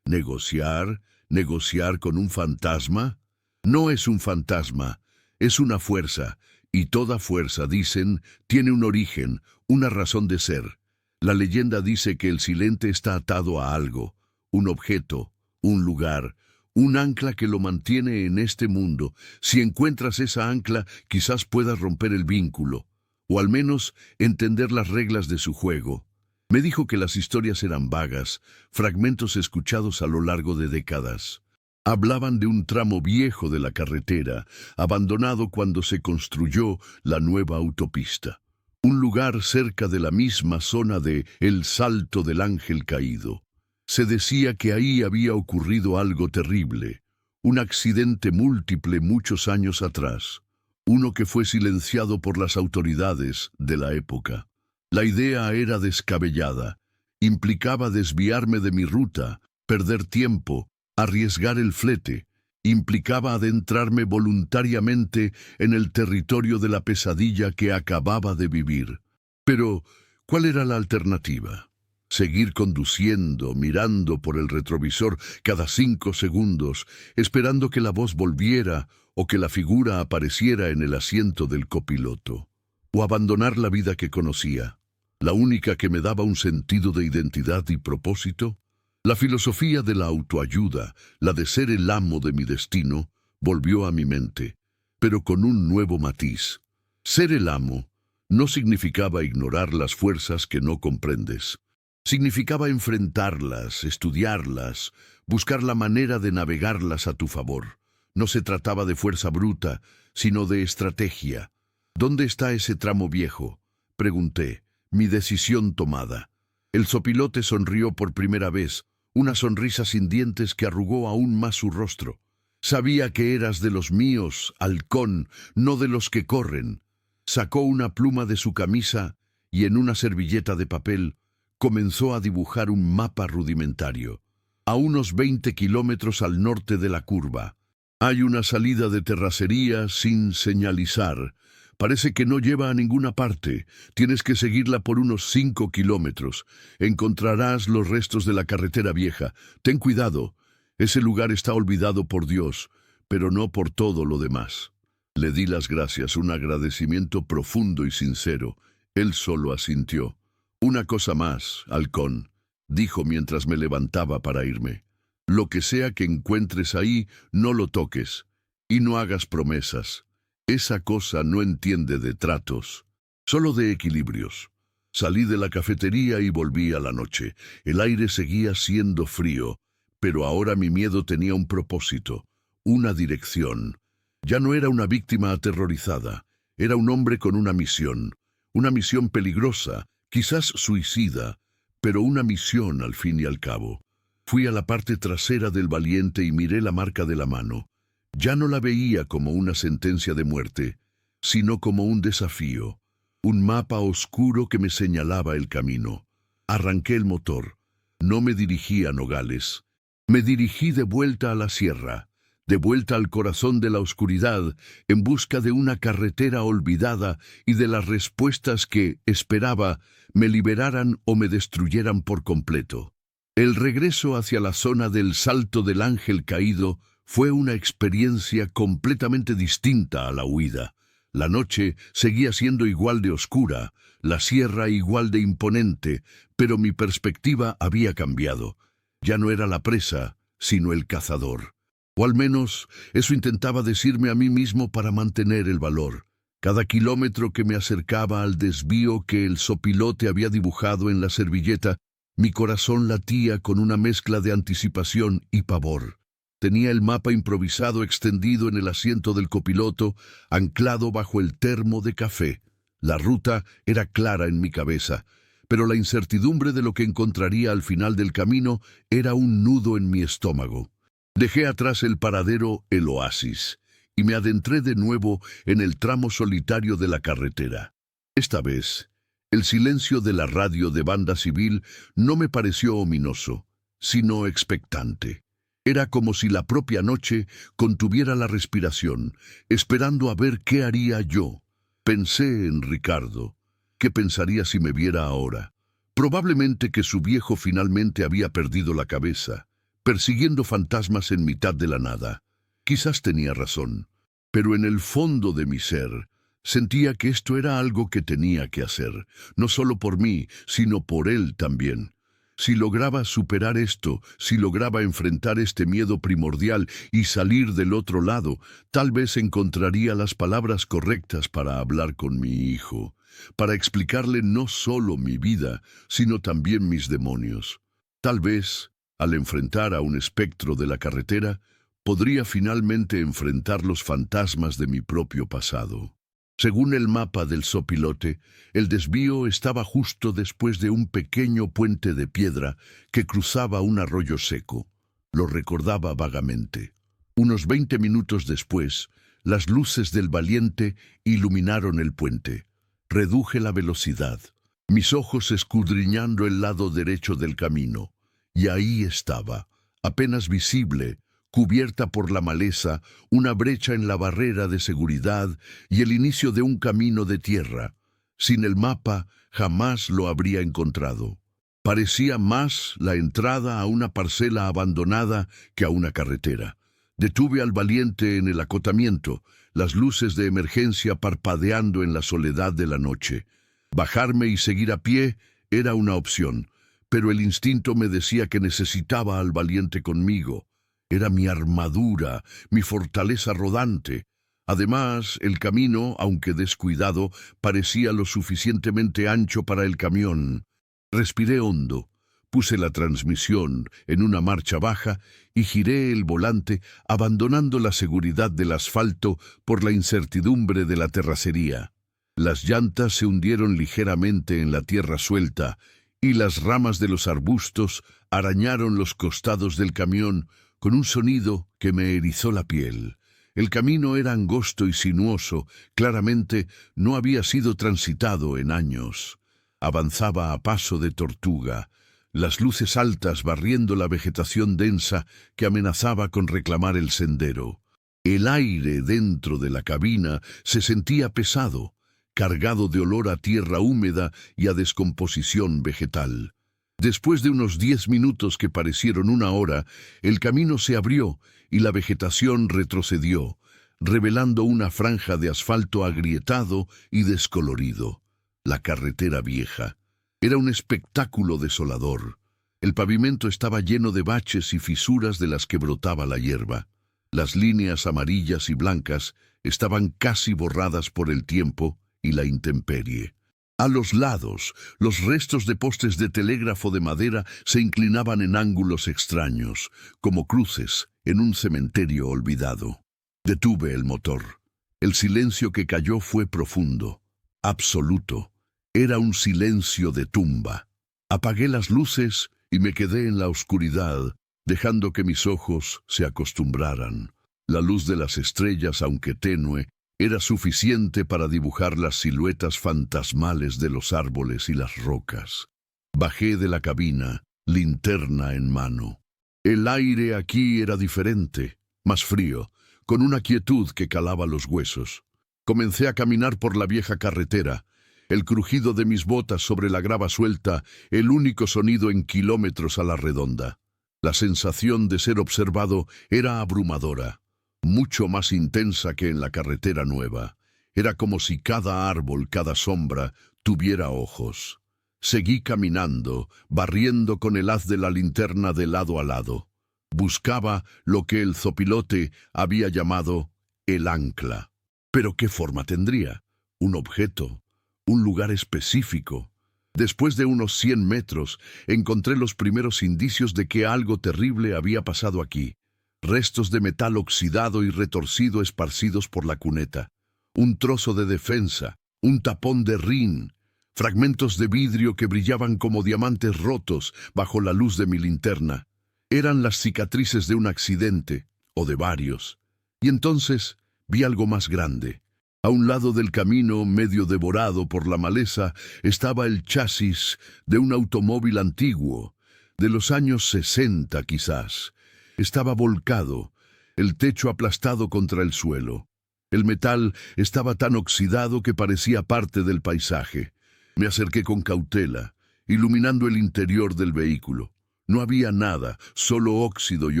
¿Negociar? ¿Negociar con un fantasma? No es un fantasma, es una fuerza, y toda fuerza, dicen, tiene un origen, una razón de ser. La leyenda dice que el silente está atado a algo, un objeto, un lugar, un ancla que lo mantiene en este mundo. Si encuentras esa ancla, quizás puedas romper el vínculo, o al menos entender las reglas de su juego. Me dijo que las historias eran vagas, fragmentos escuchados a lo largo de décadas. Hablaban de un tramo viejo de la carretera, abandonado cuando se construyó la nueva autopista. Un lugar cerca de la misma zona de El Salto del Ángel Caído. Se decía que ahí había ocurrido algo terrible, un accidente múltiple muchos años atrás, uno que fue silenciado por las autoridades de la época. La idea era descabellada, implicaba desviarme de mi ruta, perder tiempo, arriesgar el flete, implicaba adentrarme voluntariamente en el territorio de la pesadilla que acababa de vivir. Pero, ¿cuál era la alternativa? Seguir conduciendo, mirando por el retrovisor cada 5 segundos, esperando que la voz volviera o que la figura apareciera en el asiento del copiloto. O abandonar la vida que conocía, la única que me daba un sentido de identidad y propósito. La filosofía de la autoayuda, la de ser el amo de mi destino, volvió a mi mente, pero con un nuevo matiz. Ser el amo no significaba ignorar las fuerzas que no comprendes. Significaba enfrentarlas, estudiarlas, buscar la manera de navegarlas a tu favor. No se trataba de fuerza bruta, sino de estrategia. ¿Dónde está ese tramo viejo?, pregunté, mi decisión tomada. El zopilote sonrió por primera vez, una sonrisa sin dientes que arrugó aún más su rostro. Sabía que eras de los míos, halcón, no de los que corren. Sacó una pluma de su camisa y en una servilleta de papel comenzó a dibujar un mapa rudimentario. A unos 20 kilómetros al norte de la curva. Hay una salida de terracería sin señalizar. Parece que no lleva a ninguna parte. Tienes que seguirla por unos 5 kilómetros. Encontrarás los restos de la carretera vieja. Ten cuidado. Ese lugar está olvidado por Dios, pero no por todo lo demás. Le di las gracias, un agradecimiento profundo y sincero. Él solo asintió. Una cosa más, halcón, dijo mientras me levantaba para irme. Lo que sea que encuentres ahí, no lo toques. Y no hagas promesas. Esa cosa no entiende de tratos, solo de equilibrios. Salí de la cafetería y volví a la noche. El aire seguía siendo frío, pero ahora mi miedo tenía un propósito, una dirección. Ya no era una víctima aterrorizada, era un hombre con una misión peligrosa, quizás suicida, pero una misión al fin y al cabo. Fui a la parte trasera del valiente y miré la marca de la mano. Ya no la veía como una sentencia de muerte, sino como un desafío, un mapa oscuro que me señalaba el camino. Arranqué el motor. No me dirigí a Nogales. Me dirigí de vuelta a la sierra, de vuelta al corazón de la oscuridad, en busca de una carretera olvidada y de las respuestas que, esperaba, me liberaran o me destruyeran por completo. El regreso hacia la zona del Salto del Ángel Caído fue una experiencia completamente distinta a la huida. La noche seguía siendo igual de oscura, la sierra igual de imponente, pero mi perspectiva había cambiado. Ya no era la presa, sino el cazador. O al menos eso intentaba decirme a mí mismo para mantener el valor. Cada kilómetro que me acercaba al desvío que el zopilote había dibujado en la servilleta, mi corazón latía con una mezcla de anticipación y pavor. Tenía el mapa improvisado extendido en el asiento del copiloto, anclado bajo el termo de café. La ruta era clara en mi cabeza, pero la incertidumbre de lo que encontraría al final del camino era un nudo en mi estómago. Dejé atrás el paradero, el oasis, y me adentré de nuevo en el tramo solitario de la carretera. Esta vez, el silencio de la radio de banda civil no me pareció ominoso, sino expectante. Era como si la propia noche contuviera la respiración, esperando a ver qué haría yo. Pensé en Ricardo. ¿Qué pensaría si me viera ahora? Probablemente que su viejo finalmente había perdido la cabeza, persiguiendo fantasmas en mitad de la nada. Quizás tenía razón, pero en el fondo de mi ser sentía que esto era algo que tenía que hacer, no solo por mí, sino por él también. Si lograba superar esto, si lograba enfrentar este miedo primordial y salir del otro lado, tal vez encontraría las palabras correctas para hablar con mi hijo, para explicarle no solo mi vida, sino también mis demonios. Tal vez, al enfrentar a un espectro de la carretera, podría finalmente enfrentar los fantasmas de mi propio pasado. Según el mapa del zopilote, el desvío estaba justo después de un pequeño puente de piedra que cruzaba un arroyo seco. Lo recordaba vagamente. Unos 20 minutos después, las luces del valiente iluminaron el puente. Reduje la velocidad, mis ojos escudriñando el lado derecho del camino. Y ahí estaba, apenas visible, cubierta por la maleza, una brecha en la barrera de seguridad y el inicio de un camino de tierra. Sin el mapa, jamás lo habría encontrado. Parecía más la entrada a una parcela abandonada que a una carretera. Detuve al valiente en el acotamiento, las luces de emergencia parpadeando en la soledad de la noche. Bajarme y seguir a pie era una opción, pero el instinto me decía que necesitaba al valiente conmigo. Era mi armadura, mi fortaleza rodante. Además, el camino, aunque descuidado, parecía lo suficientemente ancho para el camión. Respiré hondo, puse la transmisión en una marcha baja y giré el volante, abandonando la seguridad del asfalto por la incertidumbre de la terracería. Las llantas se hundieron ligeramente en la tierra suelta y las ramas de los arbustos arañaron los costados del camión con un sonido que me erizó la piel. El camino era angosto y sinuoso, claramente no había sido transitado en años. Avanzaba a paso de tortuga, las luces altas barriendo la vegetación densa que amenazaba con reclamar el sendero. El aire dentro de la cabina se sentía pesado, cargado de olor a tierra húmeda y a descomposición vegetal. Después de unos 10 minutos que parecieron una hora, el camino se abrió y la vegetación retrocedió, revelando una franja de asfalto agrietado y descolorido. La carretera vieja. Era un espectáculo desolador. El pavimento estaba lleno de baches y fisuras de las que brotaba la hierba. Las líneas amarillas y blancas estaban casi borradas por el tiempo y la intemperie. A los lados, los restos de postes de telégrafo de madera se inclinaban en ángulos extraños, como cruces en un cementerio olvidado. Detuve el motor. El silencio que cayó fue profundo, absoluto. Era un silencio de tumba. Apagué las luces y me quedé en la oscuridad, dejando que mis ojos se acostumbraran. La luz de las estrellas, aunque tenue, era suficiente para dibujar las siluetas fantasmales de los árboles y las rocas. Bajé de la cabina, linterna en mano. El aire aquí era diferente, más frío, con una quietud que calaba los huesos. Comencé a caminar por la vieja carretera, el crujido de mis botas sobre la grava suelta, el único sonido en kilómetros a la redonda. La sensación de ser observado era abrumadora, mucho más intensa que en la carretera nueva. Era como si cada árbol, cada sombra, tuviera ojos. Seguí caminando, barriendo con el haz de la linterna de lado a lado. Buscaba lo que el zopilote había llamado el ancla. ¿Pero qué forma tendría? Un objeto, un lugar específico. Después de unos 100 metros, encontré los primeros indicios de que algo terrible había pasado aquí. Restos de metal oxidado y retorcido esparcidos por la cuneta. Un trozo de defensa, un tapón de rin, fragmentos de vidrio que brillaban como diamantes rotos bajo la luz de mi linterna. Eran las cicatrices de un accidente, o de varios. Y entonces vi algo más grande. A un lado del camino, medio devorado por la maleza, estaba el chasis de un automóvil antiguo, de los años 60 quizás. Estaba volcado, el techo aplastado contra el suelo. El metal estaba tan oxidado que parecía parte del paisaje. Me acerqué con cautela, iluminando el interior del vehículo. No había nada, solo óxido y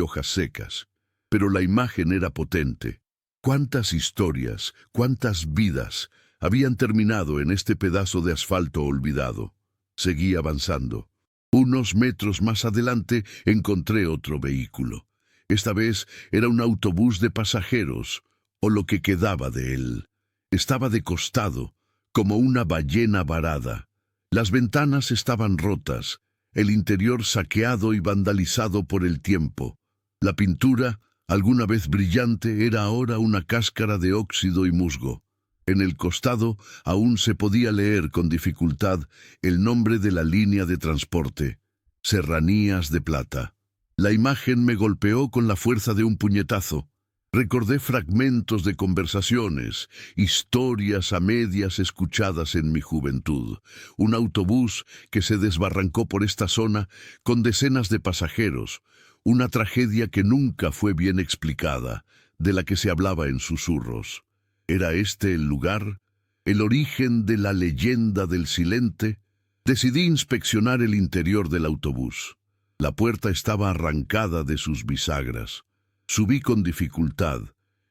hojas secas. Pero la imagen era potente. ¿Cuántas historias, cuántas vidas habían terminado en este pedazo de asfalto olvidado? Seguí avanzando. Unos metros más adelante encontré otro vehículo. Esta vez era un autobús de pasajeros, o lo que quedaba de él. Estaba de costado, como una ballena varada. Las ventanas estaban rotas, el interior saqueado y vandalizado por el tiempo. La pintura, alguna vez brillante, era ahora una cáscara de óxido y musgo. En el costado aún se podía leer con dificultad el nombre de la línea de transporte, Serranías de Plata. La imagen me golpeó con la fuerza de un puñetazo. Recordé fragmentos de conversaciones, historias a medias escuchadas en mi juventud. Un autobús que se desbarrancó por esta zona con decenas de pasajeros. Una tragedia que nunca fue bien explicada, de la que se hablaba en susurros. ¿Era este el lugar? ¿El origen de la leyenda del Silente? Decidí inspeccionar el interior del autobús. La puerta estaba arrancada de sus bisagras. Subí con dificultad,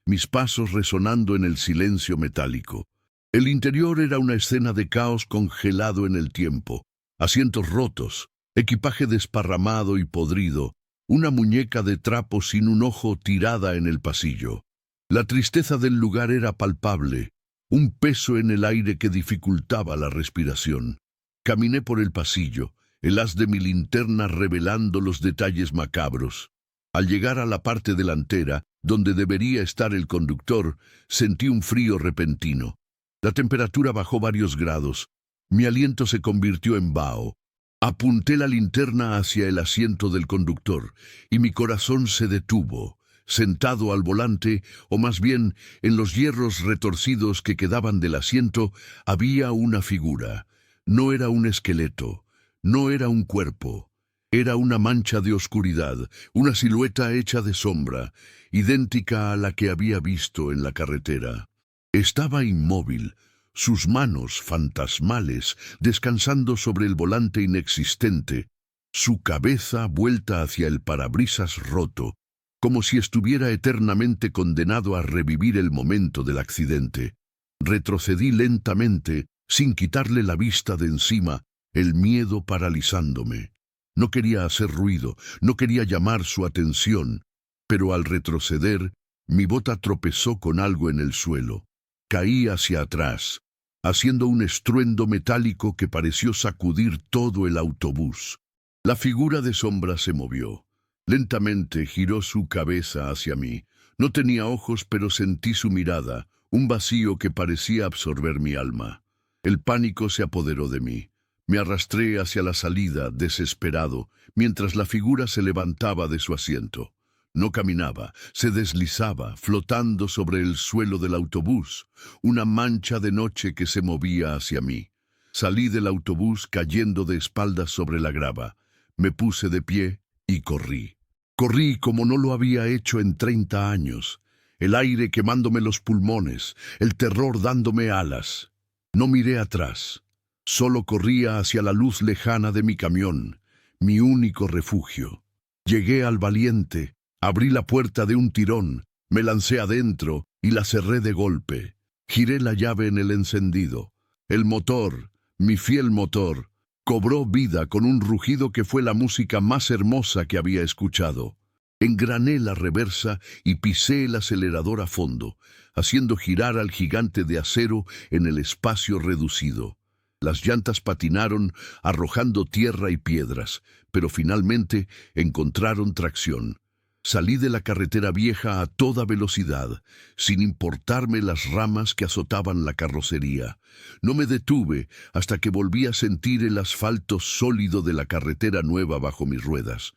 mis pasos resonando en el silencio metálico. El interior era una escena de caos congelado en el tiempo. Asientos rotos, Equipaje desparramado y podrido, una muñeca de trapo sin un ojo tirada en el pasillo. La tristeza del lugar era palpable, un peso en el aire que dificultaba la respiración. Caminé por el pasillo, el haz de mi linterna revelando los detalles macabros. Al llegar a la parte delantera, donde debería estar el conductor, sentí un frío repentino. La temperatura bajó varios grados. Mi aliento se convirtió en vaho. Apunté la linterna hacia el asiento del conductor y mi corazón se detuvo. Sentado al volante, o más bien en los hierros retorcidos que quedaban del asiento, había una figura. No era un esqueleto, no era un cuerpo. Era una mancha de oscuridad, una silueta hecha de sombra, idéntica a la que había visto en la carretera. Estaba inmóvil, sus manos fantasmales descansando sobre el volante inexistente, su cabeza vuelta hacia el parabrisas roto, como si estuviera eternamente condenado a revivir el momento del accidente. Retrocedí lentamente, sin quitarle la vista de encima, el miedo paralizándome. No quería hacer ruido, no quería llamar su atención, pero al retroceder, mi bota tropezó con algo en el suelo. Caí hacia atrás, haciendo un estruendo metálico que pareció sacudir todo el autobús. La figura de sombra se movió. Lentamente giró su cabeza hacia mí. No tenía ojos, pero sentí su mirada, un vacío que parecía absorber mi alma. El pánico se apoderó de mí. Me arrastré hacia la salida, desesperado, mientras la figura se levantaba de su asiento. No caminaba, se deslizaba, flotando sobre el suelo del autobús, una mancha de noche que se movía hacia mí. Salí del autobús cayendo de espaldas sobre la grava. Me puse de pie y corrí. Corrí como no lo había hecho en 30 años, el aire quemándome los pulmones, el terror dándome alas. No miré atrás, solo corría hacia la luz lejana de mi camión, mi único refugio. Llegué al Valiente, abrí la puerta de un tirón, me lancé adentro y la cerré de golpe. Giré la llave en el encendido. El motor, mi fiel motor, cobró vida con un rugido que fue la música más hermosa que había escuchado. Engrané la reversa y pisé el acelerador a fondo, haciendo girar al gigante de acero en el espacio reducido. Las llantas patinaron, arrojando tierra y piedras, pero finalmente encontraron tracción. Salí de la carretera vieja a toda velocidad, sin importarme las ramas que azotaban la carrocería. No me detuve hasta que volví a sentir el asfalto sólido de la carretera nueva bajo mis ruedas.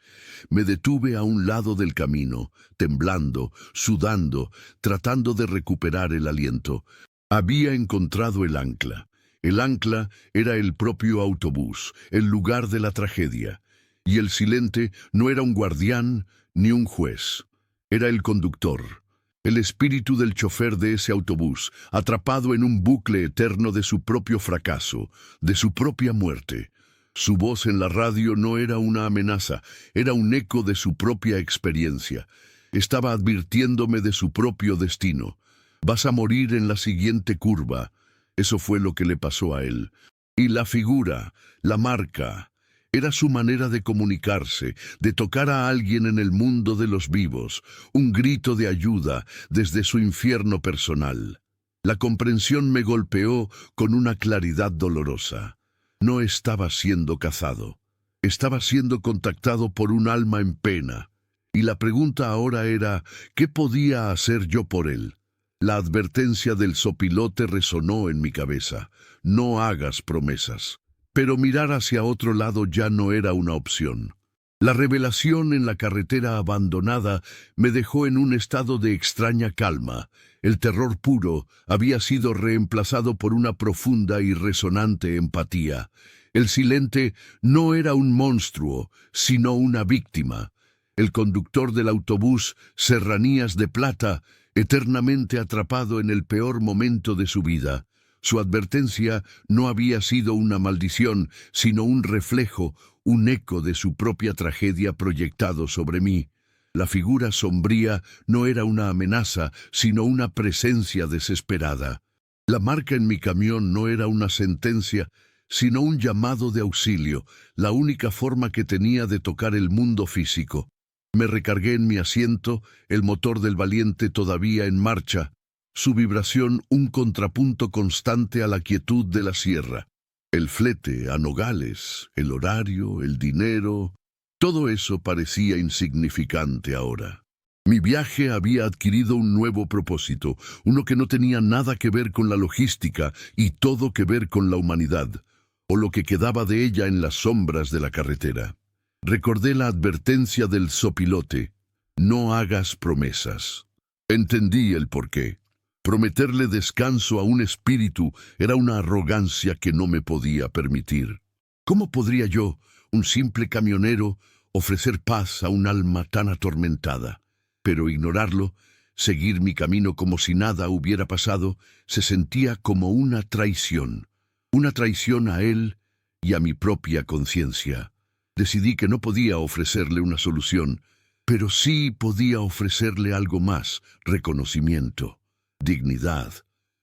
Me detuve a un lado del camino, temblando, sudando, tratando de recuperar el aliento. Había encontrado el ancla. El ancla era el propio autobús, el lugar de la tragedia. Y el silente no era un guardián ni un juez. Era el conductor, el espíritu del chofer de ese autobús, atrapado en un bucle eterno de su propio fracaso, de su propia muerte. Su voz en la radio no era una amenaza, era un eco de su propia experiencia. Estaba advirtiéndome de su propio destino. Vas a morir en la siguiente curva. Eso fue lo que le pasó a él. Y la figura, la marca, era su manera de comunicarse, de tocar a alguien en el mundo de los vivos, un grito de ayuda desde su infierno personal. La comprensión me golpeó con una claridad dolorosa. No estaba siendo cazado. Estaba siendo contactado por un alma en pena. Y la pregunta ahora era, ¿qué podía hacer yo por él? La advertencia del sopilote resonó en mi cabeza. No hagas promesas. Pero mirar hacia otro lado ya no era una opción. La revelación en la carretera abandonada me dejó en un estado de extraña calma. El terror puro había sido reemplazado por una profunda y resonante empatía. El silente no era un monstruo, sino una víctima. El conductor del autobús Serranías de Plata, eternamente atrapado en el peor momento de su vida. Su advertencia no había sido una maldición, sino un reflejo, un eco de su propia tragedia proyectado sobre mí. La figura sombría no era una amenaza, sino una presencia desesperada. La marca en mi camión no era una sentencia, sino un llamado de auxilio, la única forma que tenía de tocar el mundo físico. Me recargué en mi asiento, el motor del Valiente todavía en marcha, su vibración un contrapunto constante a la quietud de la sierra. El flete a Nogales, el horario, el dinero, todo eso parecía insignificante ahora. Mi viaje había adquirido un nuevo propósito, uno que no tenía nada que ver con la logística y todo que ver con la humanidad, o lo que quedaba de ella en las sombras de la carretera. Recordé la advertencia del zopilote: no hagas promesas. Entendí el porqué. Prometerle descanso a un espíritu era una arrogancia que no me podía permitir. ¿Cómo podría yo, un simple camionero, ofrecer paz a un alma tan atormentada? Pero ignorarlo, seguir mi camino como si nada hubiera pasado, se sentía como una traición a él y a mi propia conciencia. Decidí que no podía ofrecerle una solución, pero sí podía ofrecerle algo más: reconocimiento, dignidad.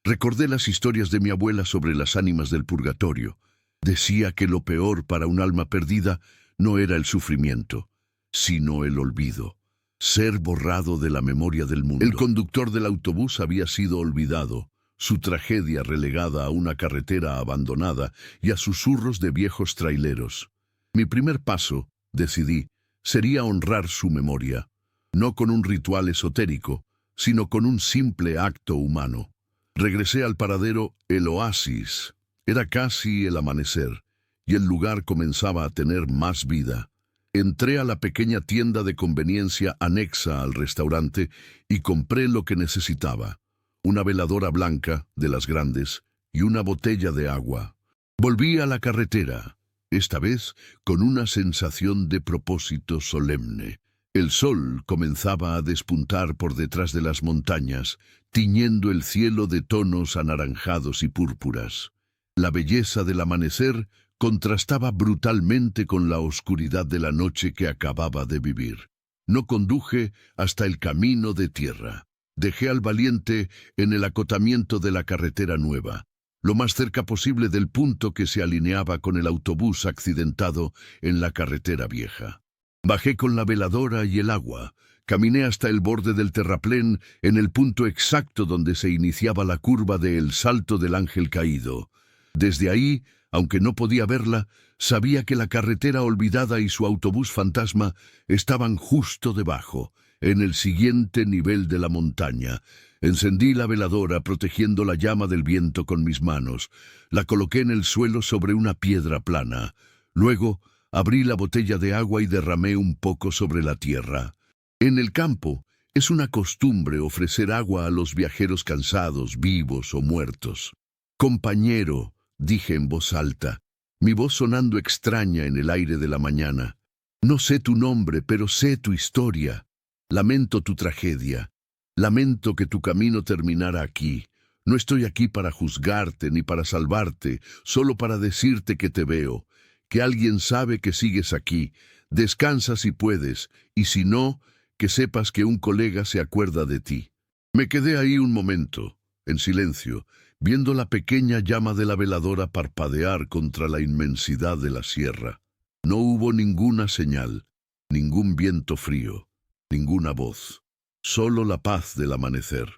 Recordé las historias de mi abuela sobre las ánimas del purgatorio. Decía que lo peor para un alma perdida no era el sufrimiento, sino el olvido. Ser borrado de la memoria del mundo. El conductor del autobús había sido olvidado, su tragedia relegada a una carretera abandonada y a susurros de viejos traileros. Mi primer paso, decidí, sería honrar su memoria, no con un ritual esotérico, sino con un simple acto humano. Regresé al paradero El Oasis. Era casi el amanecer, y el lugar comenzaba a tener más vida. Entré a la pequeña tienda de conveniencia anexa al restaurante y compré lo que necesitaba: una veladora blanca, de las grandes, y una botella de agua. Volví a la carretera, esta vez con una sensación de propósito solemne. El sol comenzaba a despuntar por detrás de las montañas, tiñendo el cielo de tonos anaranjados y púrpuras. La belleza del amanecer contrastaba brutalmente con la oscuridad de la noche que acababa de vivir. No conduje hasta el camino de tierra. Dejé al Valiente en el acotamiento de la carretera nueva, lo más cerca posible del punto que se alineaba con el autobús accidentado en la carretera vieja. Bajé con la veladora y el agua, caminé hasta el borde del terraplén, en el punto exacto donde se iniciaba la curva de El Salto del Ángel Caído. Desde ahí, aunque no podía verla, sabía que la carretera olvidada y su autobús fantasma estaban justo debajo, en el siguiente nivel de la montaña. Encendí la veladora protegiendo la llama del viento con mis manos. La coloqué en el suelo sobre una piedra plana. Luego, abrí la botella de agua y derramé un poco sobre la tierra. En el campo, es una costumbre ofrecer agua a los viajeros cansados, vivos o muertos. «Compañero», dije en voz alta, mi voz sonando extraña en el aire de la mañana. «No sé tu nombre, pero sé tu historia. Lamento tu tragedia. Lamento que tu camino terminara aquí. No estoy aquí para juzgarte ni para salvarte, solo para decirte que te veo, que alguien sabe que sigues aquí. Descansa si puedes, y si no, que sepas que un colega se acuerda de ti». Me quedé ahí un momento, en silencio, viendo la pequeña llama de la veladora parpadear contra la inmensidad de la sierra. No hubo ninguna señal, ningún viento frío, ninguna voz, solo la paz del amanecer.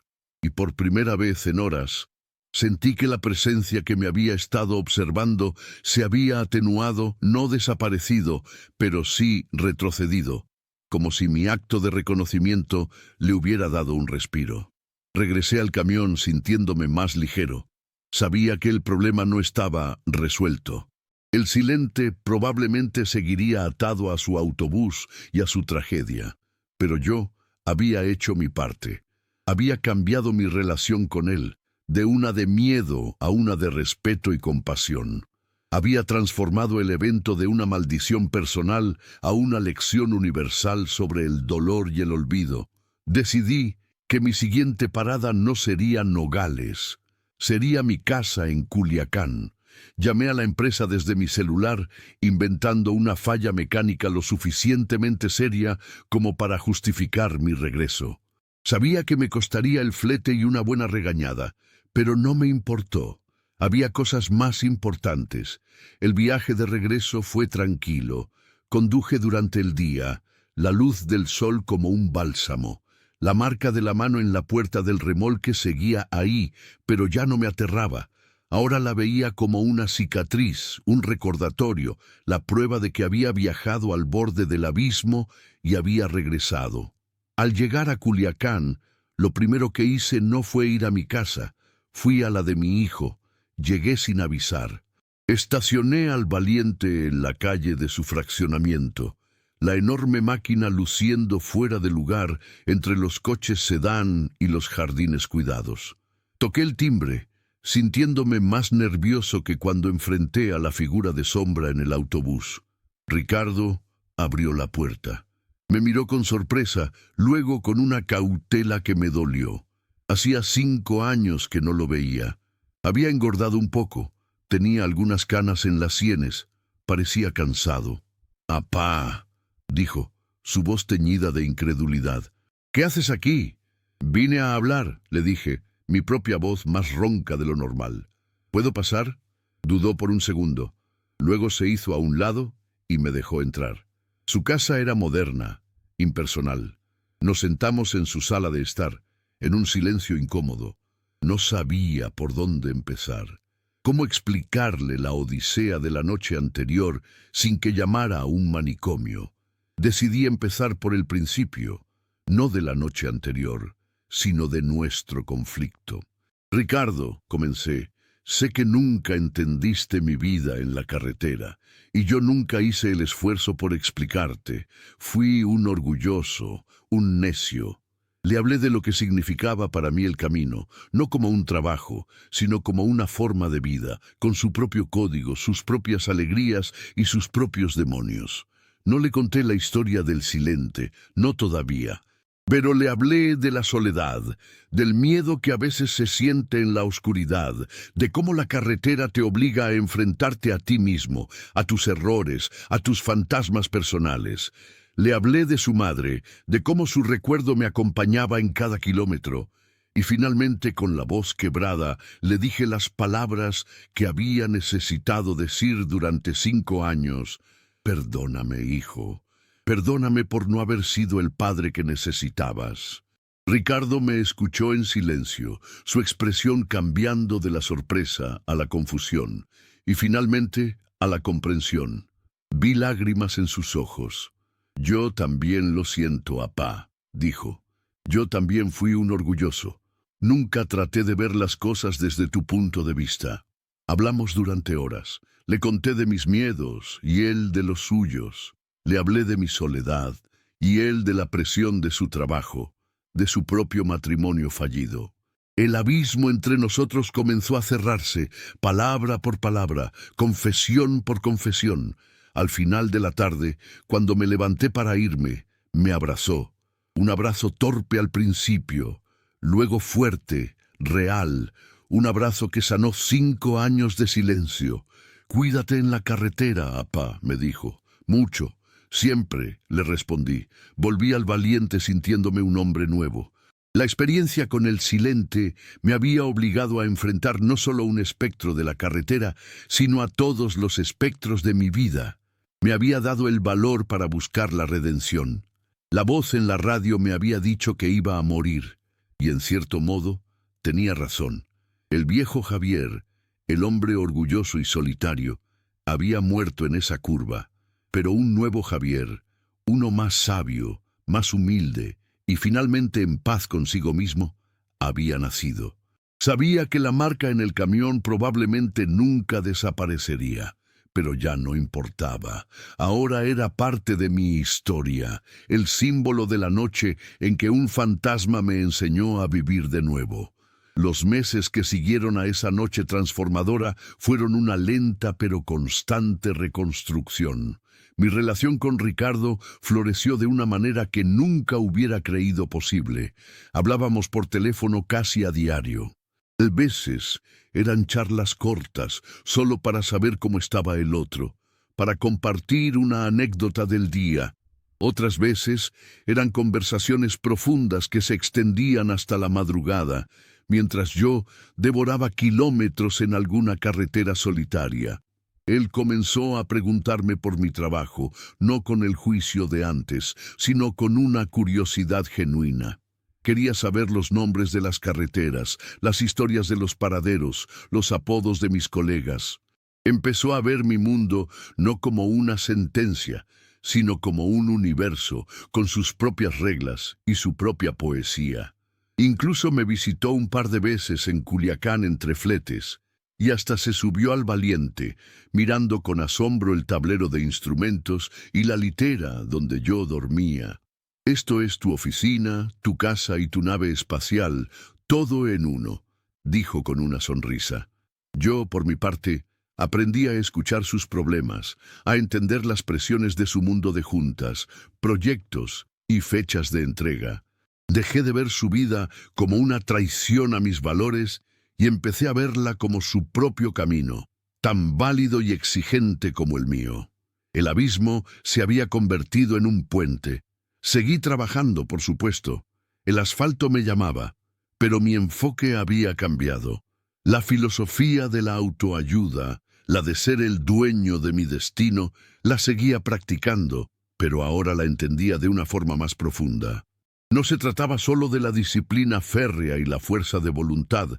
Y por primera vez en horas, sentí que la presencia que me había estado observando se había atenuado, no desaparecido, pero sí retrocedido, como si mi acto de reconocimiento le hubiera dado un respiro. Regresé al camión sintiéndome más ligero. Sabía que el problema no estaba resuelto. El Silente probablemente seguiría atado a su autobús y a su tragedia, pero yo había hecho mi parte. Había cambiado mi relación con él, de una de miedo a una de respeto y compasión. Había transformado el evento de una maldición personal a una lección universal sobre el dolor y el olvido. Decidí que mi siguiente parada no sería Nogales, sería mi casa en Culiacán. Llamé a la empresa desde mi celular, inventando una falla mecánica lo suficientemente seria como para justificar mi regreso. Sabía que me costaría el flete y una buena regañada, pero no me importó. Había cosas más importantes. El viaje de regreso fue tranquilo. Conduje durante el día, la luz del sol como un bálsamo. La marca de la mano en la puerta del remolque seguía ahí, pero ya no me aterraba. Ahora la veía como una cicatriz, un recordatorio, la prueba de que había viajado al borde del abismo y había regresado. Al llegar a Culiacán, lo primero que hice no fue ir a mi casa, fui a la de mi hijo. Llegué sin avisar. Estacioné al Valiente en la calle de su fraccionamiento, la enorme máquina luciendo fuera de lugar entre los coches sedán y los jardines cuidados. Toqué el timbre, sintiéndome más nervioso que cuando enfrenté a la figura de sombra en el autobús. Ricardo abrió la puerta. Me miró con sorpresa, luego con una cautela que me dolió. Hacía 5 años que no lo veía. Había engordado un poco, tenía algunas canas en las sienes, parecía cansado. «Apá», dijo, su voz teñida de incredulidad. «¿Qué haces aquí?» «Vine a hablar», le dije, mi propia voz más ronca de lo normal. «¿Puedo pasar?» Dudó por un segundo. Luego se hizo a un lado y me dejó entrar. Su casa era moderna, impersonal. Nos sentamos en su sala de estar, en un silencio incómodo. No sabía por dónde empezar. ¿Cómo explicarle la odisea de la noche anterior sin que llamara a un manicomio? Decidí empezar por el principio, no de la noche anterior, sino de nuestro conflicto. «Ricardo», comencé, «sé que nunca entendiste mi vida en la carretera, y yo nunca hice el esfuerzo por explicarte. Fui un orgulloso, un necio». Le hablé de lo que significaba para mí el camino, no como un trabajo, sino como una forma de vida, con su propio código, sus propias alegrías y sus propios demonios. No le conté la historia del silente, no todavía, pero le hablé de la soledad, del miedo que a veces se siente en la oscuridad, de cómo la carretera te obliga a enfrentarte a ti mismo, a tus errores, a tus fantasmas personales. Le hablé de su madre, de cómo su recuerdo me acompañaba en cada kilómetro, y finalmente con la voz quebrada le dije las palabras que había necesitado decir durante 5 años. «Perdóname, hijo. Perdóname por no haber sido el padre que necesitabas». Ricardo me escuchó en silencio, su expresión cambiando de la sorpresa a la confusión, y finalmente a la comprensión. Vi lágrimas en sus ojos. «Yo también lo siento, apá», dijo. «Yo también fui un orgulloso. Nunca traté de ver las cosas desde tu punto de vista». Hablamos durante horas. Le conté de mis miedos y él de los suyos. Le hablé de mi soledad y él de la presión de su trabajo, de su propio matrimonio fallido. El abismo entre nosotros comenzó a cerrarse, palabra por palabra, confesión por confesión. Al final de la tarde, cuando me levanté para irme, me abrazó. Un abrazo torpe al principio, luego fuerte, real, un abrazo que sanó 5 años de silencio. «Cuídate en la carretera, apá», me dijo. «Mucho, siempre», le respondí. Volví al Valiente sintiéndome un hombre nuevo. La experiencia con el silente me había obligado a enfrentar no solo un espectro de la carretera, sino a todos los espectros de mi vida. Me había dado el valor para buscar la redención. La voz en la radio me había dicho que iba a morir, y en cierto modo tenía razón. El viejo Javier, el hombre orgulloso y solitario, había muerto en esa curva, pero un nuevo Javier, uno más sabio, más humilde, y finalmente en paz consigo mismo, había nacido. Sabía que la marca en el camión probablemente nunca desaparecería, pero ya no importaba. Ahora era parte de mi historia, el símbolo de la noche en que un fantasma me enseñó a vivir de nuevo. Los meses que siguieron a esa noche transformadora fueron una lenta pero constante reconstrucción. Mi relación con Ricardo floreció de una manera que nunca hubiera creído posible. Hablábamos por teléfono casi a diario. A veces eran charlas cortas, solo para saber cómo estaba el otro, para compartir una anécdota del día. Otras veces eran conversaciones profundas que se extendían hasta la madrugada. mientras yo devoraba kilómetros en alguna carretera solitaria. Él comenzó a preguntarme por mi trabajo, no con el juicio de antes, sino con una curiosidad genuina. Quería saber los nombres de las carreteras, las historias de los paraderos, los apodos de mis colegas. Empezó a ver mi mundo no como una sentencia, sino como un universo, con sus propias reglas y su propia poesía. Incluso me visitó un par de veces en Culiacán entre fletes, y hasta se subió al Valiente, mirando con asombro el tablero de instrumentos y la litera donde yo dormía. «Esto es tu oficina, tu casa y tu nave espacial, todo en uno», dijo con una sonrisa. Yo, por mi parte, aprendí a escuchar sus problemas, a entender las presiones de su mundo de juntas, proyectos y fechas de entrega. Dejé de ver su vida como una traición a mis valores y empecé a verla como su propio camino, tan válido y exigente como el mío. El abismo se había convertido en un puente. Seguí trabajando, por supuesto. El asfalto me llamaba, pero mi enfoque había cambiado. La filosofía de la autoayuda, la de ser el dueño de mi destino, la seguía practicando, pero ahora la entendía de una forma más profunda. No se trataba solo de la disciplina férrea y la fuerza de voluntad,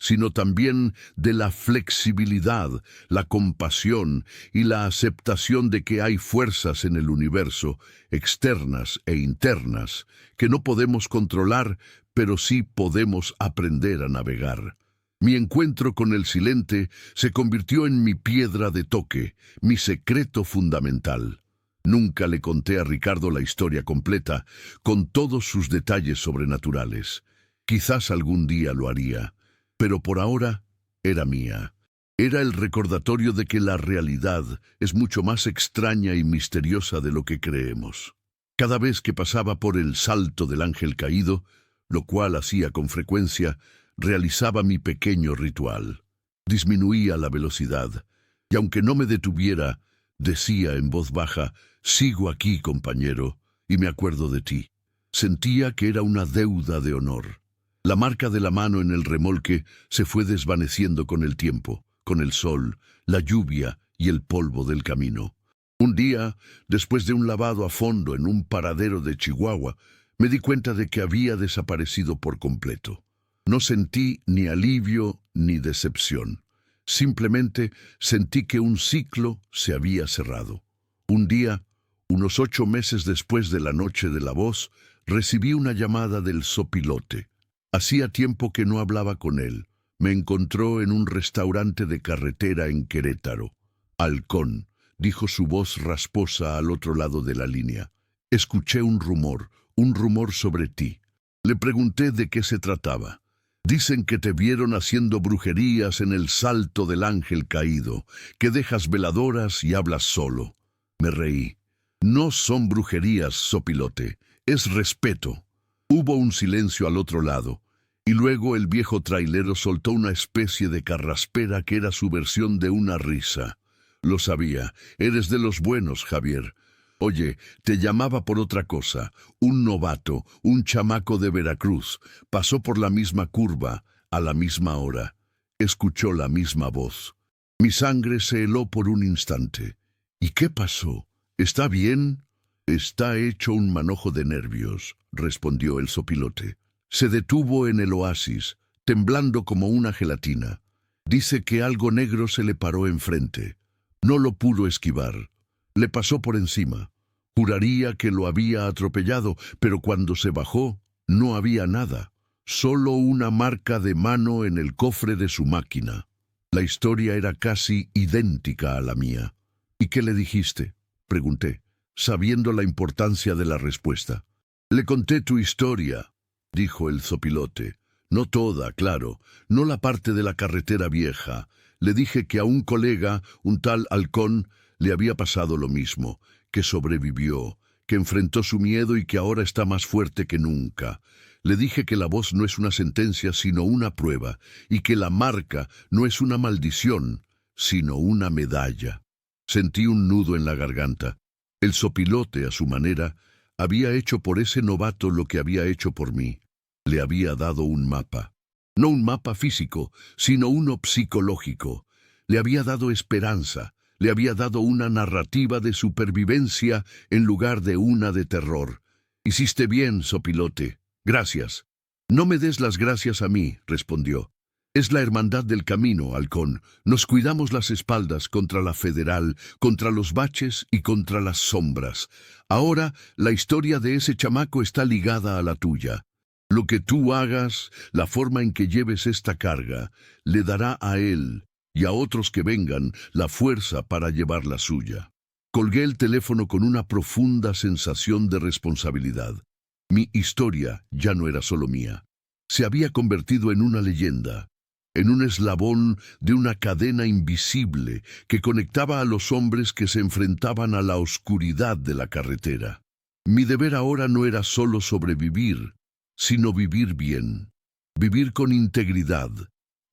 sino también de la flexibilidad, la compasión y la aceptación de que hay fuerzas en el universo, externas e internas, que no podemos controlar, pero sí podemos aprender a navegar. Mi encuentro con el silente se convirtió en mi piedra de toque, mi secreto fundamental. Nunca le conté a Ricardo la historia completa, con todos sus detalles sobrenaturales. Quizás algún día lo haría, pero por ahora era mía. Era el recordatorio de que la realidad es mucho más extraña y misteriosa de lo que creemos. Cada vez que pasaba por el salto del ángel caído, lo cual hacía con frecuencia, realizaba mi pequeño ritual. Disminuía la velocidad, y aunque no me detuviera, decía en voz baja: «Sigo aquí, compañero, y me acuerdo de ti». Sentía que era una deuda de honor. La marca de la mano en el remolque se fue desvaneciendo con el tiempo, con el sol, la lluvia y el polvo del camino. Un día, después de un lavado a fondo en un paradero de Chihuahua, me di cuenta de que había desaparecido por completo. No sentí ni alivio ni decepción. Simplemente sentí que un ciclo se había cerrado. Un día, unos 8 meses después de la noche de la voz, recibí una llamada del zopilote. Hacía tiempo que no hablaba con él. Me encontró en un restaurante de carretera en Querétaro. «Halcón», dijo su voz rasposa al otro lado de la línea. «Escuché un rumor sobre ti». Le pregunté de qué se trataba. «Dicen que te vieron haciendo brujerías en el salto del ángel caído, que dejas veladoras y hablas solo». Me reí. «No son brujerías, zopilote, es respeto». Hubo un silencio al otro lado, y luego el viejo trailero soltó una especie de carraspera que era su versión de una risa. «Lo sabía, eres de los buenos, Javier. Oye, te llamaba por otra cosa. Un novato, un chamaco de Veracruz, pasó por la misma curva, a la misma hora. Escuchó la misma voz. Mi sangre se heló por un instante. ¿Y qué pasó? ¿Está bien?» «Está hecho un manojo de nervios», respondió el zopilote. Se detuvo en el oasis, temblando como una gelatina. Dice que algo negro se le paró enfrente. No lo pudo esquivar. Le pasó por encima. Juraría que lo había atropellado, pero cuando se bajó, no había nada. Solo una marca de mano en el cofre de su máquina. La historia era casi idéntica a la mía. «¿Y qué le dijiste?», pregunté, sabiendo la importancia de la respuesta. «Le conté tu historia», dijo el zopilote. «No toda, claro, no la parte de la carretera vieja. Le dije que a un colega, un tal Halcón, le había pasado lo mismo, que sobrevivió, que enfrentó su miedo y que ahora está más fuerte que nunca. Le dije que la voz no es una sentencia, sino una prueba, y que la marca no es una maldición, sino una medalla». Sentí un nudo en la garganta. El zopilote, a su manera, había hecho por ese novato lo que había hecho por mí. Le había dado un mapa. No un mapa físico, sino uno psicológico. Le había dado esperanza, le había dado una narrativa de supervivencia en lugar de una de terror. Hiciste bien, sopilote. Gracias. No me des las gracias a mí, respondió. Es la hermandad del camino, halcón. Nos cuidamos las espaldas contra la federal, contra los baches y contra las sombras. Ahora, la historia de ese chamaco está ligada a la tuya. Lo que tú hagas, la forma en que lleves esta carga, le dará a él y a otros que vengan la fuerza para llevar la suya. Colgué el teléfono con una profunda sensación de responsabilidad. Mi historia ya no era solo mía. Se había convertido en una leyenda, en un eslabón de una cadena invisible que conectaba a los hombres que se enfrentaban a la oscuridad de la carretera. Mi deber ahora no era solo sobrevivir, sino vivir bien, vivir con integridad,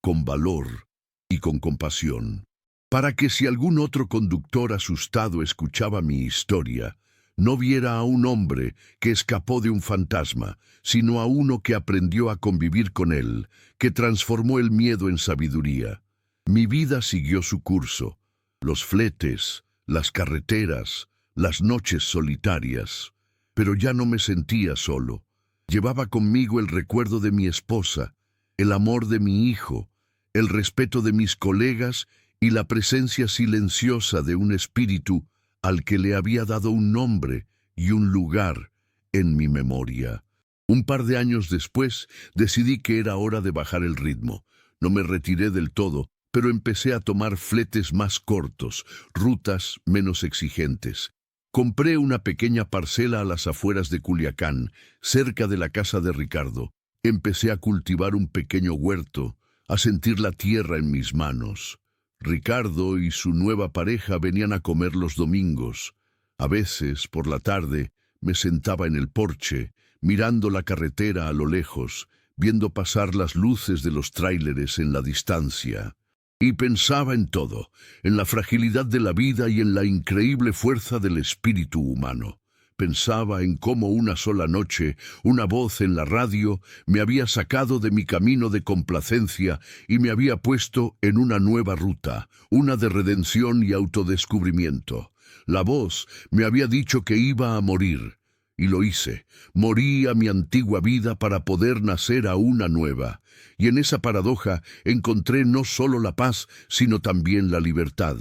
con valor y con compasión, para que si algún otro conductor asustado escuchaba mi historia, no viera a un hombre que escapó de un fantasma, sino a uno que aprendió a convivir con él, que transformó el miedo en sabiduría. Mi vida siguió su curso, los fletes, las carreteras, las noches solitarias, pero ya no me sentía solo. Llevaba conmigo el recuerdo de mi esposa, el amor de mi hijo, el respeto de mis colegas y la presencia silenciosa de un espíritu al que le había dado un nombre y un lugar en mi memoria. Un par de años después decidí que era hora de bajar el ritmo. No me retiré del todo, pero empecé a tomar fletes más cortos, rutas menos exigentes. Compré una pequeña parcela a las afueras de Culiacán, cerca de la casa de Ricardo. Empecé a cultivar un pequeño huerto, a sentir la tierra en mis manos. Ricardo y su nueva pareja venían a comer los domingos. A veces, por la tarde, me sentaba en el porche, mirando la carretera a lo lejos, viendo pasar las luces de los tráileres en la distancia. Y pensaba en todo, en la fragilidad de la vida y en la increíble fuerza del espíritu humano. Pensaba en cómo una sola noche, una voz en la radio, me había sacado de mi camino de complacencia y me había puesto en una nueva ruta, una de redención y autodescubrimiento. La voz me había dicho que iba a morir, y lo hice. Morí a mi antigua vida para poder nacer a una nueva. Y en esa paradoja encontré no solo la paz, sino también la libertad.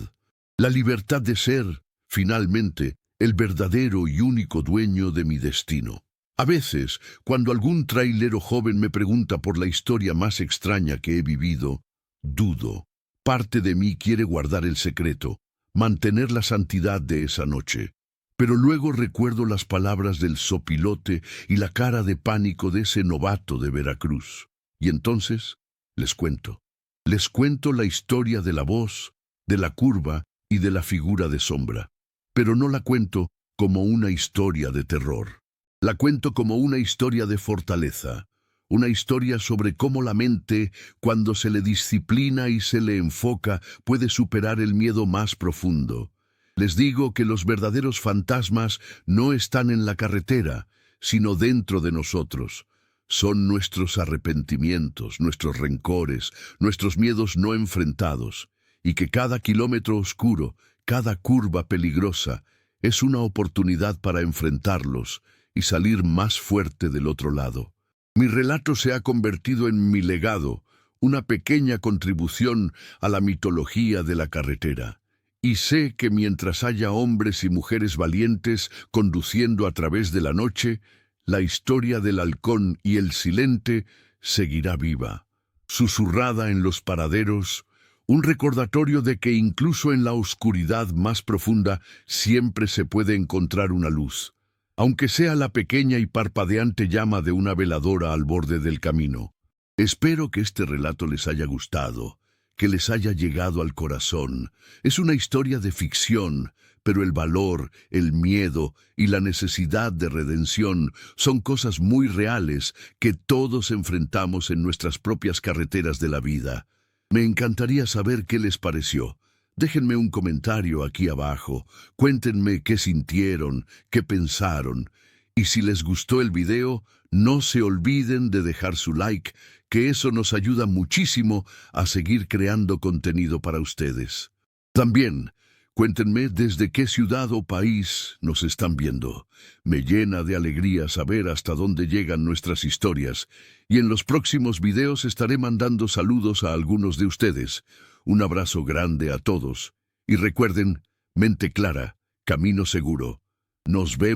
La libertad de ser, finalmente, el verdadero y único dueño de mi destino. A veces, cuando algún trailero joven me pregunta por la historia más extraña que he vivido, dudo. Parte de mí quiere guardar el secreto, mantener la santidad de esa noche. Pero luego recuerdo las palabras del sopilote y la cara de pánico de ese novato de Veracruz. Y entonces, les cuento. Les cuento la historia de la voz, de la curva y de la figura de sombra. Pero no la cuento como una historia de terror. La cuento como una historia de fortaleza, una historia sobre cómo la mente, cuando se le disciplina y se le enfoca, puede superar el miedo más profundo. Les digo que los verdaderos fantasmas no están en la carretera, sino dentro de nosotros. Son nuestros arrepentimientos, nuestros rencores, nuestros miedos no enfrentados, y que cada kilómetro oscuro, cada curva peligrosa, es una oportunidad para enfrentarlos y salir más fuerte del otro lado. Mi relato se ha convertido en mi legado, una pequeña contribución a la mitología de la carretera. Y sé que mientras haya hombres y mujeres valientes conduciendo a través de la noche, la historia del halcón y el silente seguirá viva, susurrada en los paraderos, un recordatorio de que incluso en la oscuridad más profunda siempre se puede encontrar una luz, aunque sea la pequeña y parpadeante llama de una veladora al borde del camino. Espero que este relato les haya gustado, que les haya llegado al corazón. Es una historia de ficción, pero el valor, el miedo y la necesidad de redención son cosas muy reales que todos enfrentamos en nuestras propias carreteras de la vida. Me encantaría saber qué les pareció. Déjenme un comentario aquí abajo. Cuéntenme qué sintieron, qué pensaron. Y si les gustó el video, no se olviden de dejar su like, que eso nos ayuda muchísimo a seguir creando contenido para ustedes. También, cuéntenme desde qué ciudad o país nos están viendo. Me llena de alegría saber hasta dónde llegan nuestras historias, y en los próximos videos estaré mandando saludos a algunos de ustedes. Un abrazo grande a todos. Y recuerden, mente clara, camino seguro. Nos vemos.